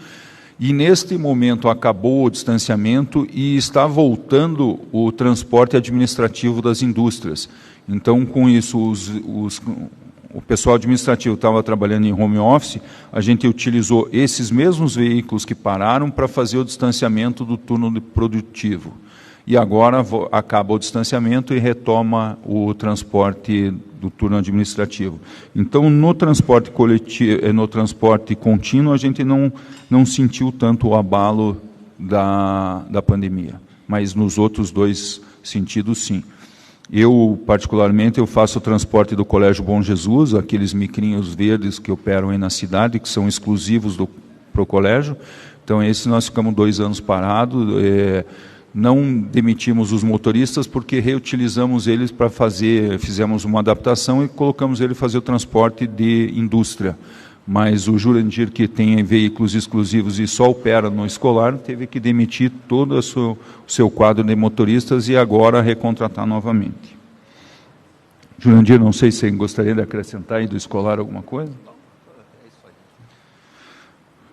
e neste momento acabou o distanciamento e está voltando o transporte administrativo das indústrias. Então, com isso, o pessoal administrativo estava trabalhando em home office, a gente utilizou esses mesmos veículos que pararam para fazer o distanciamento do turno produtivo. E agora acaba o distanciamento e retoma o transporte do turno administrativo. Então, no transporte coletivo, no transporte contínuo, a gente não sentiu tanto o abalo da pandemia, mas nos outros 2 sentidos, sim. Eu, particularmente, eu faço o transporte do Colégio Bom Jesus, aqueles micrinhos verdes que operam aí na cidade, que são exclusivos para o colégio. Então, esse nós ficamos 2 anos parados. Não demitimos os motoristas porque reutilizamos eles para fizemos uma adaptação e colocamos ele fazer o transporte de indústria. Mas o Jurandir, que tem veículos exclusivos e só opera no escolar, teve que demitir todo o seu quadro de motoristas e agora recontratar novamente. Jurandir, não sei se você gostaria de acrescentar aí do escolar alguma coisa?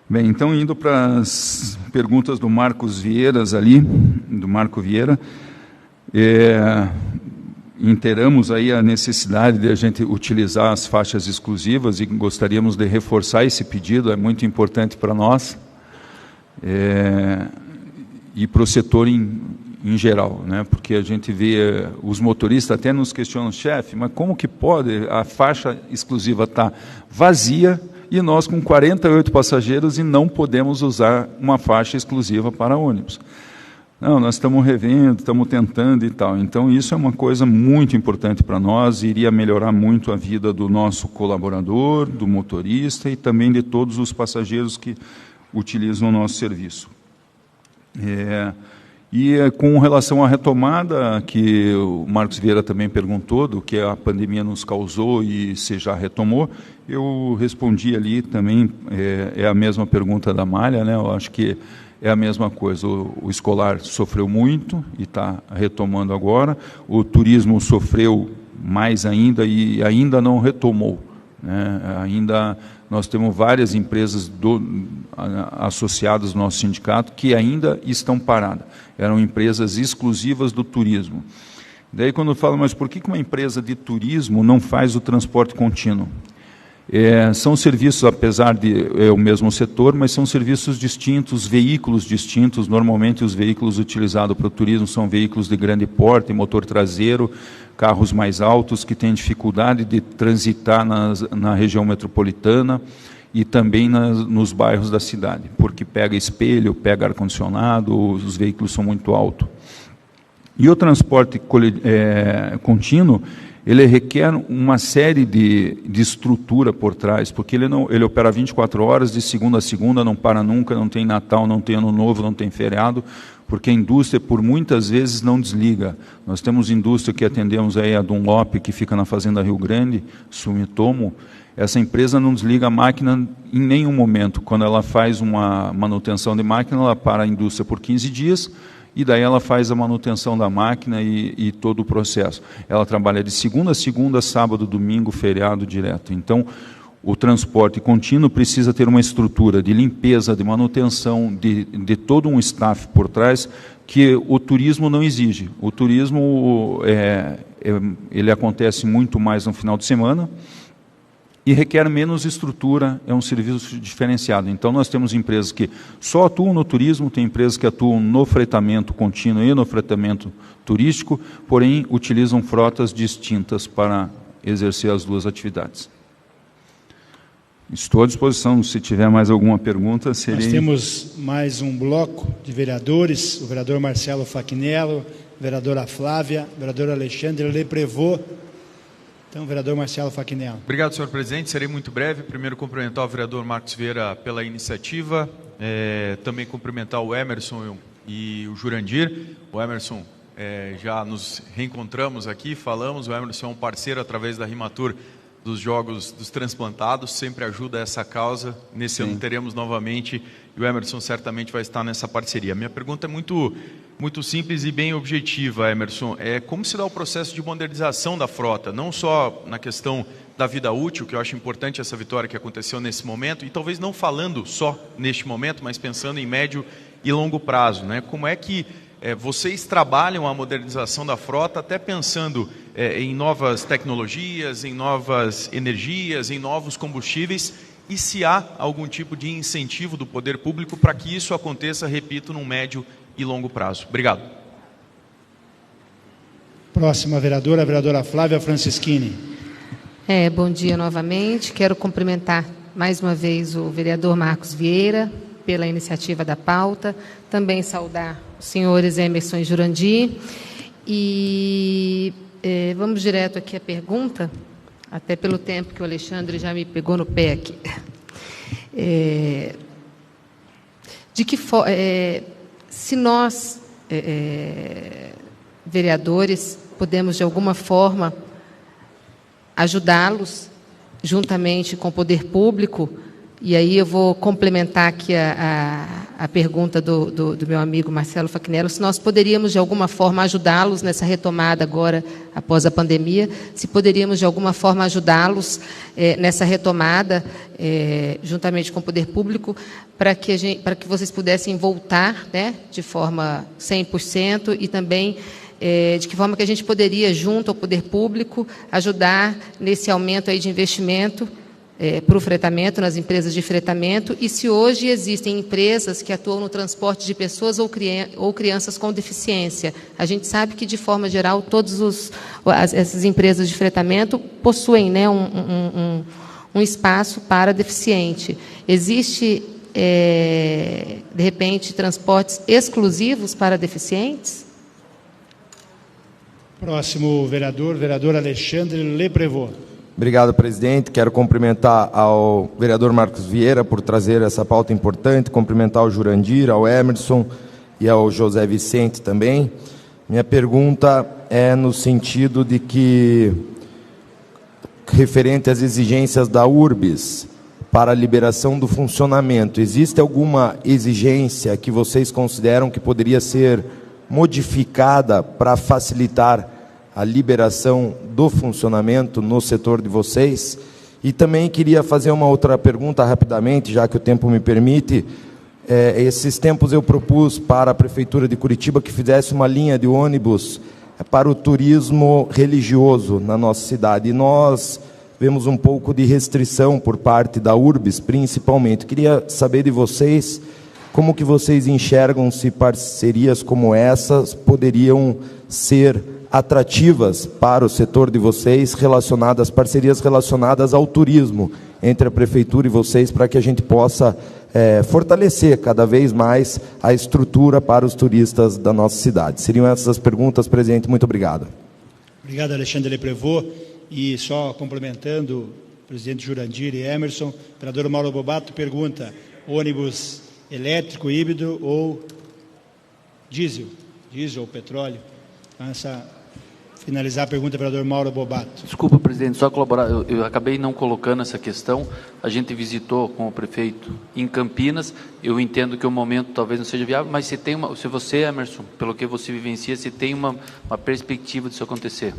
Bem, então, indo para as perguntas do Marcos Vieira ali, do Marco Vieira, inteiramos aí a necessidade de a gente utilizar as faixas exclusivas e gostaríamos de reforçar esse pedido, é muito importante para nós e para o setor em geral, né? Porque a gente vê, os motoristas até nos questionam, chefe, mas como que pode a faixa exclusiva estar vazia e nós com 48 passageiros e não podemos usar uma faixa exclusiva para ônibus? Não, nós estamos revendo, estamos tentando e tal. Então, isso é uma coisa muito importante para nós, iria melhorar muito a vida do nosso colaborador, do motorista e também de todos os passageiros que utilizam o nosso serviço. Com relação à retomada, que o Marcos Vieira também perguntou, do que a pandemia nos causou e se já retomou, eu respondi ali também, é a mesma pergunta da Malha, né? Eu acho que é a mesma coisa, o escolar sofreu muito e está retomando agora, o turismo sofreu mais ainda e ainda não retomou, né? Ainda nós temos várias empresas associadas ao nosso sindicato que ainda estão paradas, eram empresas exclusivas do turismo. Daí quando falo, mas por que uma empresa de turismo não faz o transporte contínuo? São serviços, apesar de o mesmo setor, mas são serviços distintos, veículos distintos. Normalmente os veículos utilizados para o turismo são veículos de grande porte, motor traseiro, carros mais altos que têm dificuldade de transitar na região metropolitana e também nos bairros da cidade, porque pega espelho, pega ar-condicionado, os veículos são muito altos. E o transporte contínuo, ele requer uma série de estrutura por trás, porque ele opera 24 horas, de segunda a segunda, não para nunca, não tem Natal, não tem Ano Novo, não tem feriado, porque a indústria, por muitas vezes, não desliga. Nós temos indústria que atendemos aí a Dunlop, que fica na Fazenda Rio Grande, Sumitomo. Essa empresa não desliga a máquina em nenhum momento. Quando ela faz uma manutenção de máquina, ela para a indústria por 15 dias, e daí ela faz a manutenção da máquina e todo o processo. Ela trabalha de segunda a segunda, sábado, domingo, feriado direto. Então, o transporte contínuo precisa ter uma estrutura de limpeza, de manutenção, de todo um staff por trás, que o turismo não exige. O turismo ele acontece muito mais no final de semana e requer menos estrutura, é um serviço diferenciado. Então, nós temos empresas que só atuam no turismo, tem empresas que atuam no fretamento contínuo e no fretamento turístico, porém, utilizam frotas distintas para exercer as duas atividades. Estou à disposição, se tiver mais alguma pergunta, serei... Nós temos mais um bloco de vereadores, o vereador Marcelo Fachinello, a vereadora Flávia, o vereador Alexandre Leprevot. Então, vereador Marcelo Fachinello. Obrigado, senhor presidente. Serei muito breve. Primeiro, cumprimentar o vereador Marcos Vieira pela iniciativa. Também cumprimentar o Emerson e o Jurandir. O Emerson, já nos reencontramos aqui, falamos. O Emerson é um parceiro através da Rimatur dos Jogos dos Transplantados, sempre ajuda essa causa. Nesse ano teremos novamente, e o Emerson certamente vai estar nessa parceria. Minha pergunta é muito simples e bem objetiva, Emerson. Como se dá o processo de modernização da frota, não só na questão da vida útil, que eu acho importante essa vitória que aconteceu nesse momento, e talvez não falando só neste momento, mas pensando em médio e longo prazo, né? Como é que vocês trabalham a modernização da frota, até pensando em novas tecnologias, em novas energias, em novos combustíveis, e se há algum tipo de incentivo do poder público para que isso aconteça, repito, num médio e longo prazo. Obrigado. Próxima vereadora, a vereadora Flávia Francischini. Bom dia novamente. Quero cumprimentar mais uma vez o vereador Marcos Vieira pela iniciativa da pauta, também saudar os senhores Emerson e Jurandir. E vamos direto aqui à pergunta, até pelo tempo que o Alexandre já me pegou no pé aqui. De que forma, se nós, vereadores, podemos de alguma forma ajudá-los, juntamente com o poder público, e aí eu vou complementar aqui a pergunta do meu amigo Marcelo Fachinello, se nós poderíamos de alguma forma ajudá-los nessa retomada agora, após a pandemia, se poderíamos de alguma forma ajudá-los nessa retomada, juntamente com o poder público, para que vocês pudessem voltar, né, de forma 100%, e também de que forma que a gente poderia, junto ao poder público, ajudar nesse aumento aí de investimento para o fretamento, nas empresas de fretamento, e se hoje existem empresas que atuam no transporte de pessoas ou crianças com deficiência. A gente sabe que, de forma geral, essas empresas de fretamento possuem, né, um espaço para deficiente. Existe, de repente, transportes exclusivos para deficientes? Próximo vereador Alexandre Leprevot. Obrigado, presidente. Quero cumprimentar ao vereador Marcos Vieira por trazer essa pauta importante, cumprimentar ao Jurandir, ao Emerson e ao José Vicente também. Minha pergunta é no sentido de que, referente às exigências da URBS para a liberação do funcionamento, existe alguma exigência que vocês consideram que poderia ser modificada para facilitar a liberação do funcionamento no setor de vocês? E também queria fazer uma outra pergunta rapidamente, já que o tempo me permite. Esses tempos eu propus para a Prefeitura de Curitiba que fizesse uma linha de ônibus para o turismo religioso na nossa cidade. E nós vemos um pouco de restrição por parte da URBS, principalmente. Queria saber de vocês como que vocês enxergam se parcerias como essas poderiam ser atrativas para o setor de vocês, parcerias relacionadas ao turismo entre a Prefeitura e vocês, para que a gente possa fortalecer cada vez mais a estrutura para os turistas da nossa cidade. Seriam essas as perguntas, presidente. Muito obrigado. Obrigado, Alexandre Leprevot. E só complementando, o presidente Jurandir e Emerson, o vereador Mauro Bobato pergunta: ônibus elétrico, híbrido ou diesel ou petróleo? Então, finalizar a pergunta, vereador Mauro Bobato. Desculpa, presidente, só colaborar. Eu acabei não colocando essa questão. A gente visitou com o prefeito em Campinas. Eu entendo que o momento talvez não seja viável, mas se você, Emerson, pelo que você vivencia, se tem uma perspectiva disso acontecer.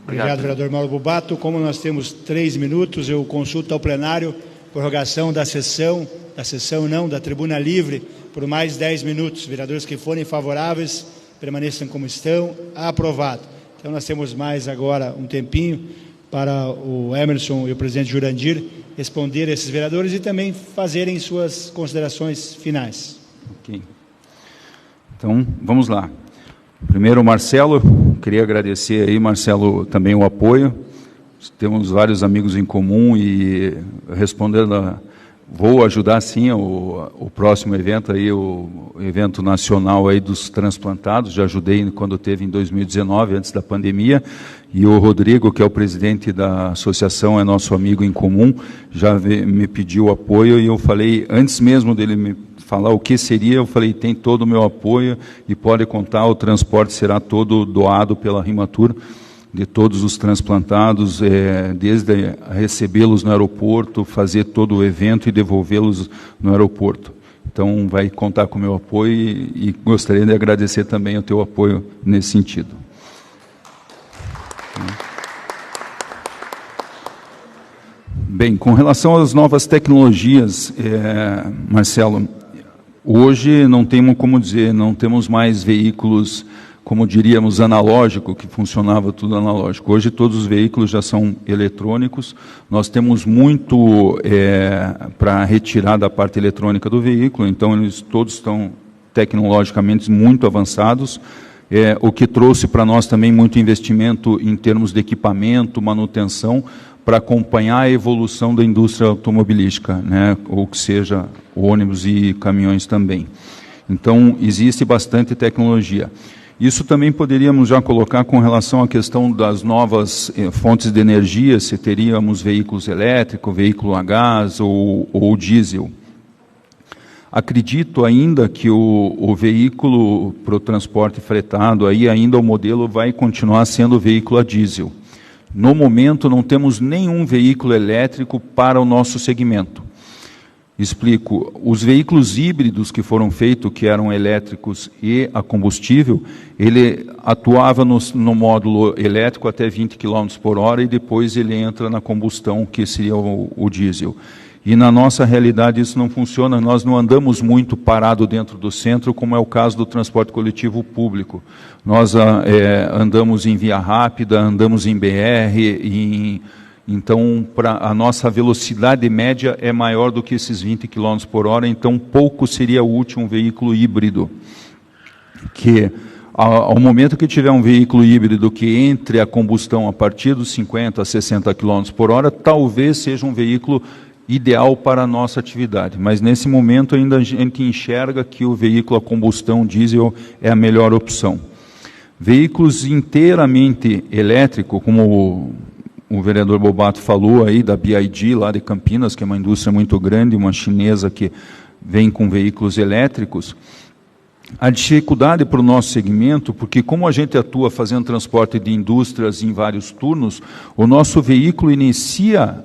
Obrigado, vereador Mauro Bobato. Como nós temos 3 minutos, eu consulto ao plenário prorrogação da tribuna livre por mais 10 minutos. Vereadores que forem favoráveis, permaneçam como estão. Aprovado. Então, nós temos mais agora um tempinho para o Emerson e o presidente Jurandir responder a esses vereadores e também fazerem suas considerações finais. Ok. Então, vamos lá. Primeiro, Marcelo, queria agradecer aí, Marcelo, também o apoio. Temos vários amigos em comum e respondendo vou ajudar sim o próximo evento aí, o evento nacional aí dos transplantados. Já ajudei quando teve em 2019, antes da pandemia, e o Rodrigo, que é o presidente da associação, é nosso amigo em comum, já me pediu apoio e eu falei, antes mesmo dele me falar o que seria, eu falei, tem todo o meu apoio e pode contar, o transporte será todo doado pela Rimatur, de todos os transplantados, desde recebê-los no aeroporto, fazer todo o evento e devolvê-los no aeroporto. Então, vai contar com o meu apoio e gostaria de agradecer também o teu apoio nesse sentido. Bem, com relação às novas tecnologias, Marcelo, hoje não temos como dizer, não temos mais veículos, como diríamos, analógico, que funcionava tudo analógico. Hoje todos os veículos já são eletrônicos. Nós temos muito para retirar da parte eletrônica do veículo, então eles todos estão tecnologicamente muito avançados, o que trouxe para nós também muito investimento em termos de equipamento, manutenção, para acompanhar a evolução da indústria automobilística, né, ou que seja ônibus e caminhões também. Então, existe bastante tecnologia. Isso também poderíamos já colocar com relação à questão das novas fontes de energia, se teríamos veículos elétricos, veículo a gás ou diesel. Acredito ainda que o veículo para o transporte fretado, aí ainda o modelo vai continuar sendo veículo a diesel. No momento não temos nenhum veículo elétrico para o nosso segmento. Explico, os veículos híbridos que foram feitos, que eram elétricos e a combustível, ele atuava no módulo elétrico até 20 km por hora e depois ele entra na combustão, que seria o diesel. E na nossa realidade isso não funciona, nós não andamos muito parado dentro do centro, como é o caso do transporte coletivo público. Nós andamos em via rápida, andamos em BR, então a nossa velocidade média é maior do que esses 20 km por hora, então pouco seria útil um veículo híbrido. Que ao momento que tiver um veículo híbrido que entre a combustão a partir dos 50 a 60 km por hora, talvez seja um veículo ideal para a nossa atividade, mas nesse momento ainda a gente enxerga que o veículo a combustão diesel é a melhor opção. Veículos inteiramente elétricos, como o vereador Bobato falou aí da BYD lá de Campinas, que é uma indústria muito grande, uma chinesa que vem com veículos elétricos, a dificuldade para o nosso segmento, porque como a gente atua fazendo transporte de indústrias em vários turnos, o nosso veículo inicia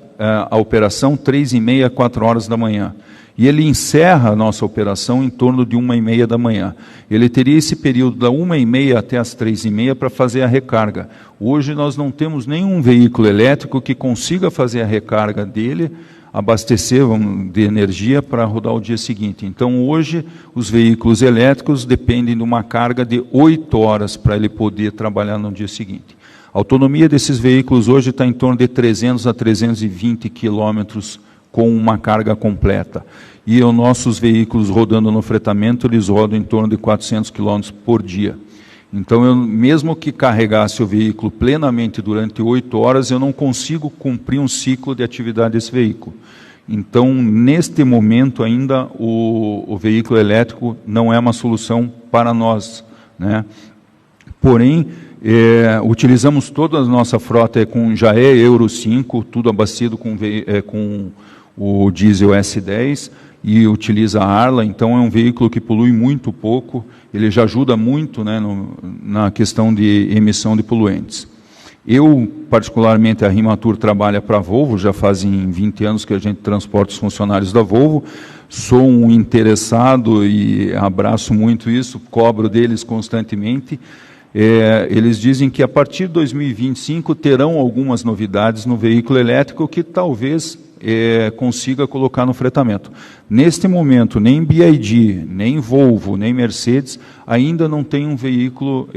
a operação 3h30, 4 horas da manhã. E ele encerra a nossa operação em torno de 1h30 da manhã. Ele teria esse período da 1h30 até as 3h30 para fazer a recarga. Hoje nós não temos nenhum veículo elétrico que consiga fazer a recarga dele, abastecer de energia para rodar o dia seguinte. Então hoje os veículos elétricos dependem de uma carga de 8 horas para ele poder trabalhar no dia seguinte. A autonomia desses veículos hoje está em torno de 300 a 320 quilômetros com uma carga completa. E os nossos veículos rodando no fretamento, eles rodam em torno de 400 quilômetros por dia. Então, mesmo que carregasse o veículo plenamente durante 8 horas, eu não consigo cumprir um ciclo de atividade desse veículo. Então, neste momento ainda, o veículo elétrico não é uma solução para nós, né? Porém, utilizamos toda a nossa frota já é Euro 5, tudo abastecido com o diesel S10 e utiliza a Arla, então é um veículo que polui muito pouco, ele já ajuda muito, né, na questão de emissão de poluentes. Eu, particularmente, a Rimatur trabalha para a Volvo, já fazem 20 anos que a gente transporta os funcionários da Volvo. Sou um interessado e abraço muito isso, cobro deles constantemente. Eles dizem que a partir de 2025 terão algumas novidades no veículo elétrico que talvez consiga colocar no fretamento. Neste momento, nem BYD, nem Volvo, nem Mercedes ainda não tem um veículo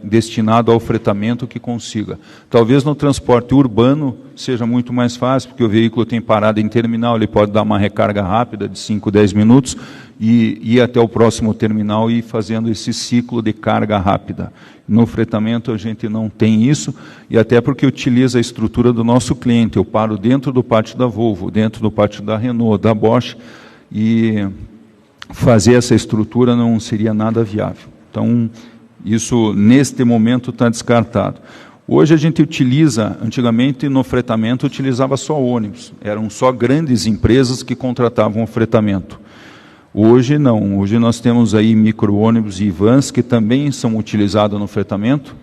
destinado ao fretamento que consiga. Talvez no transporte urbano seja muito mais fácil, porque o veículo tem parada em terminal, ele pode dar uma recarga rápida de 5, 10 minutos e ir até o próximo terminal e ir fazendo esse ciclo de carga rápida. No fretamento a gente não tem isso, e até porque utiliza a estrutura do nosso cliente. Eu paro dentro do pátio da Volvo, dentro do pátio da Renault, da Bosch, e fazer essa estrutura não seria nada viável. Então, isso neste momento está descartado. Hoje a gente utiliza, antigamente no fretamento utilizava só ônibus, eram só grandes empresas que contratavam o fretamento. Hoje não, hoje nós temos aí micro-ônibus e vans que também são utilizados no fretamento.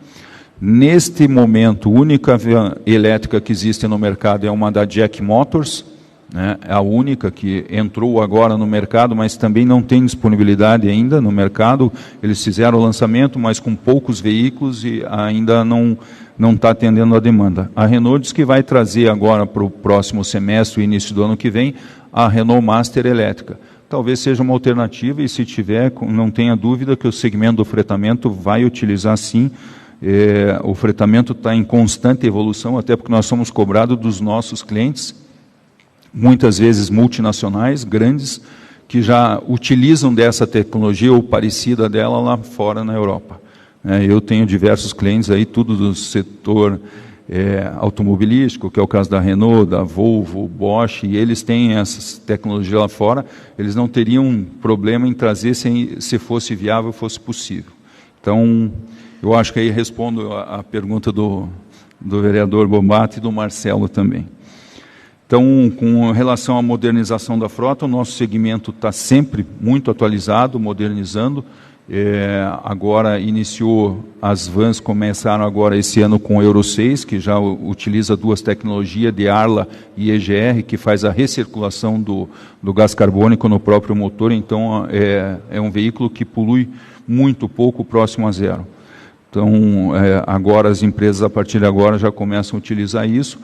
Neste momento, a única van elétrica que existe no mercado é uma da Jack Motors, né? É a única que entrou agora no mercado, mas também não tem disponibilidade ainda no mercado. Eles fizeram o lançamento, mas com poucos veículos e ainda não está atendendo a demanda. A Renault diz que vai trazer agora para o próximo semestre, início do ano que vem, a Renault Master elétrica. Talvez seja uma alternativa, e se tiver, não tenha dúvida que o segmento do fretamento vai utilizar sim. O fretamento está em constante evolução, até porque nós somos cobrados dos nossos clientes, muitas vezes multinacionais, grandes, que já utilizam dessa tecnologia ou parecida dela lá fora na Europa. Eu tenho diversos clientes aí, tudo do setor automobilístico, que é o caso da Renault, da Volvo, Bosch, e eles têm essas tecnologias lá fora, eles não teriam problema em trazer se fosse viável, fosse possível. Então, eu acho que aí respondo a pergunta do vereador Bombatti e do Marcelo também. Então, com relação à modernização da frota, o nosso segmento está sempre muito atualizado, modernizando. Agora iniciou, as vans começaram agora esse ano com o Euro 6, que já utiliza duas tecnologias de ARLA e EGR, que faz a recirculação do gás carbônico no próprio motor. Então, é um veículo que polui muito pouco, próximo a zero. Então, agora as empresas, a partir de agora, já começam a utilizar isso.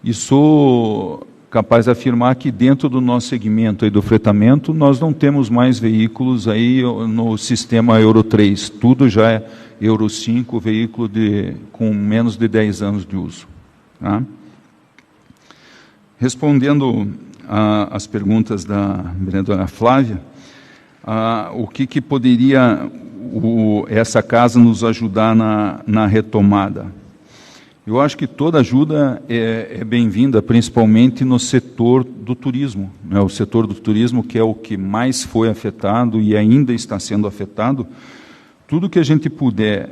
E sou capaz de afirmar que dentro do nosso segmento aí do fretamento, nós não temos mais veículos aí no sistema Euro 3. Tudo já é Euro 5, veículo com menos de 10 anos de uso. Tá? Respondendo às perguntas da vereadora Flávia, o que poderia essa casa nos ajudar na retomada? Eu acho que toda ajuda é bem-vinda, principalmente no setor do turismo. Né? O setor do turismo, que é o que mais foi afetado e ainda está sendo afetado. Tudo que a gente puder,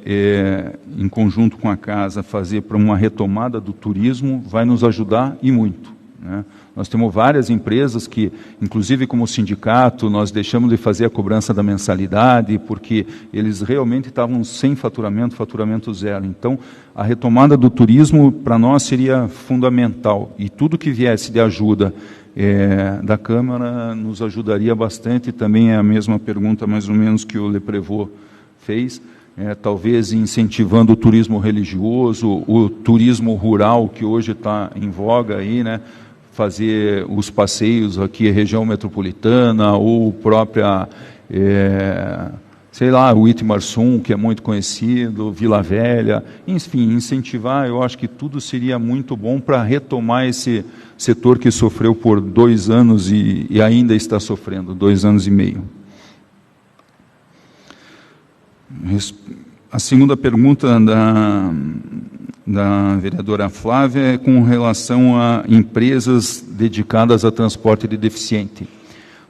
em conjunto com a casa, fazer para uma retomada do turismo, vai nos ajudar e muito. Né? Nós temos várias empresas que, inclusive como sindicato, nós deixamos de fazer a cobrança da mensalidade, porque eles realmente estavam sem faturamento zero. Então, a retomada do turismo, para nós, seria fundamental. E tudo que viesse de ajuda da Câmara nos ajudaria bastante. Também é a mesma pergunta, mais ou menos, que o Leprevô fez. Talvez incentivando o turismo religioso, o turismo rural, que hoje está em voga aí, né? Fazer os passeios aqui, região metropolitana, ou própria, sei lá, o Itimarsum, que é muito conhecido, Vila Velha, enfim, incentivar, eu acho que tudo seria muito bom para retomar esse setor que sofreu por 2 anos e ainda está sofrendo, 2 anos e meio. A segunda pergunta da vereadora Flávia é com relação a empresas dedicadas a transporte de deficiente.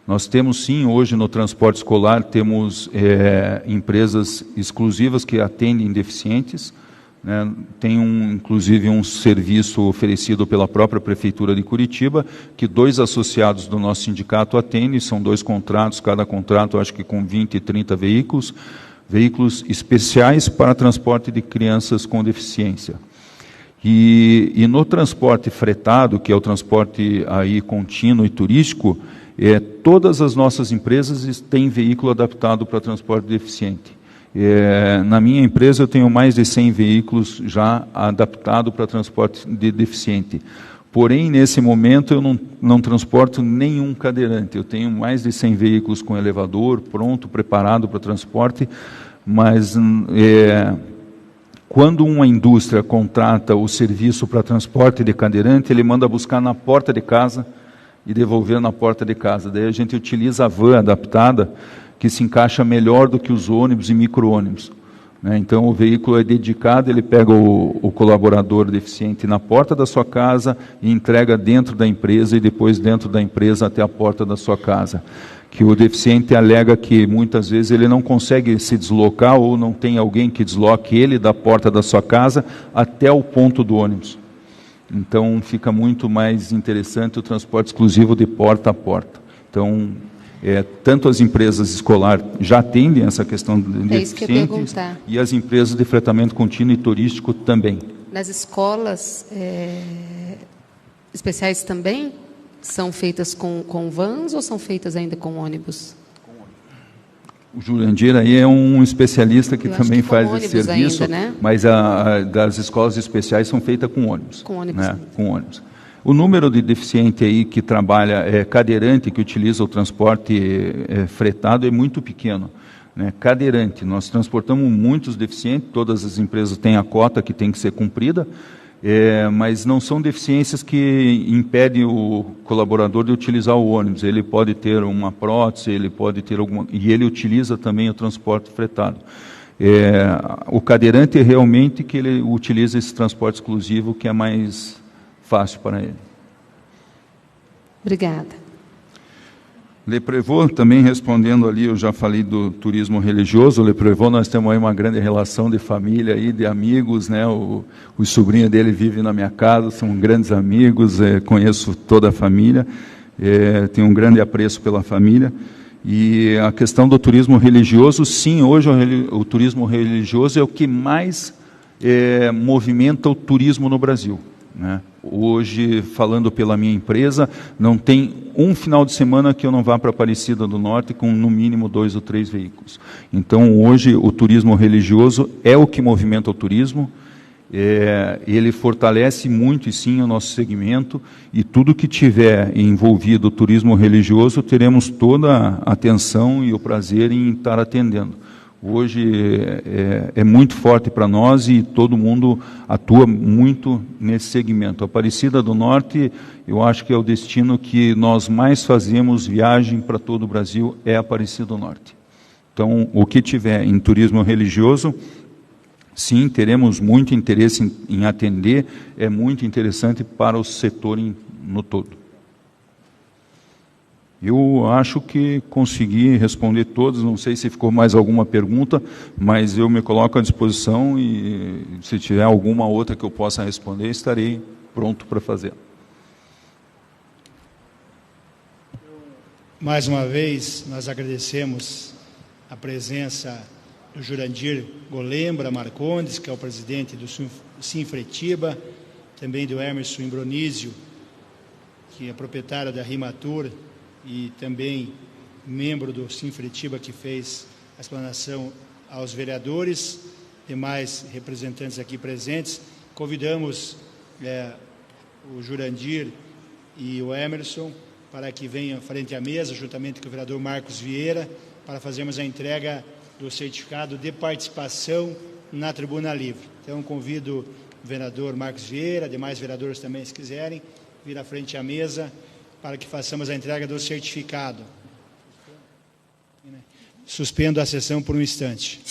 Nós temos sim, hoje no transporte escolar, temos empresas exclusivas que atendem deficientes, né? Tem inclusive um serviço oferecido pela própria Prefeitura de Curitiba, que 2 associados do nosso sindicato atendem, são 2 contratos, cada contrato acho que com 20 e 30 veículos especiais para transporte de crianças com deficiência. E no transporte fretado, que é o transporte aí contínuo e turístico, todas as nossas empresas têm veículo adaptado para transporte deficiente. Na minha empresa eu tenho mais de 100 veículos já adaptados para transporte de deficiente. Porém, nesse momento eu não transporto nenhum cadeirante. Eu tenho mais de 100 veículos com elevador, pronto, preparado para transporte, mas quando uma indústria contrata o serviço para transporte de cadeirante, ele manda buscar na porta de casa e devolver na porta de casa. Daí a gente utiliza a van adaptada, que se encaixa melhor do que os ônibus e micro-ônibus. Então, o veículo é dedicado, ele pega o colaborador deficiente na porta da sua casa e entrega dentro da empresa e depois dentro da empresa até a porta da sua casa. Que o deficiente alega que muitas vezes ele não consegue se deslocar ou não tem alguém que desloque ele da porta da sua casa até o ponto do ônibus. Então, fica muito mais interessante o transporte exclusivo de porta a porta. Então, tanto as empresas escolares já atendem essa questão de deficientes e as empresas de fretamento contínuo e turístico também. Nas escolas especiais também são feitas com vans ou são feitas ainda com ônibus? O Jurandir aí é um especialista que também faz esse serviço, ainda, né? Mas das escolas especiais são feitas com ônibus. Com ônibus. Né? Com ônibus. O número de deficiente aí que trabalha, cadeirante, que utiliza o transporte fretado é muito pequeno. Né? Cadeirante, nós transportamos muitos deficientes, todas as empresas têm a cota que tem que ser cumprida, mas não são deficiências que impedem o colaborador de utilizar o ônibus. Ele pode ter uma prótese, ele pode ter e ele utiliza também o transporte fretado. O cadeirante é realmente que ele utiliza esse transporte exclusivo, que é mais fácil para ele. Obrigada. Leprevô, também respondendo ali, eu já falei do turismo religioso. O Leprevô, nós temos aí uma grande relação de família, aí, de amigos, né? O sobrinho dele vive na minha casa, são grandes amigos, conheço toda a família, tenho um grande apreço pela família. E a questão do turismo religioso, sim, hoje o turismo religioso é o que mais movimenta o turismo no Brasil. Né? Hoje, falando pela minha empresa, não tem um final de semana que eu não vá para Aparecida do Norte com no mínimo 2 ou 3 veículos. Então, hoje, o turismo religioso é o que movimenta o turismo, ele fortalece muito, e sim, o nosso segmento, e tudo que tiver envolvido o turismo religioso, teremos toda a atenção e o prazer em estar atendendo. Hoje é muito forte para nós e todo mundo atua muito nesse segmento. A Aparecida do Norte, eu acho que é o destino que nós mais fazemos viagem para todo o Brasil, é a Aparecida do Norte. Então, o que tiver em turismo religioso, sim, teremos muito interesse em atender, é muito interessante para o setor no todo. Eu acho que consegui responder todas, não sei se ficou mais alguma pergunta, mas eu me coloco à disposição e se tiver alguma outra que eu possa responder, estarei pronto para fazer. Mais uma vez, nós agradecemos a presença do Jurandir Golembra Marcondes, que é o presidente do Sinfretiba, também do Emerson Imbronísio, que é proprietário da Rimatur, e também membro do Sinfretiba, que fez a explanação aos vereadores, demais representantes aqui presentes. Convidamos o Jurandir e o Emerson para que venham frente à mesa, juntamente com o vereador Marcos Vieira, para fazermos a entrega do certificado de participação na Tribuna Livre. Então, convido o vereador Marcos Vieira, demais vereadores também, se quiserem, vir à frente à mesa, para que façamos a entrega do certificado. Suspendo a sessão por um instante.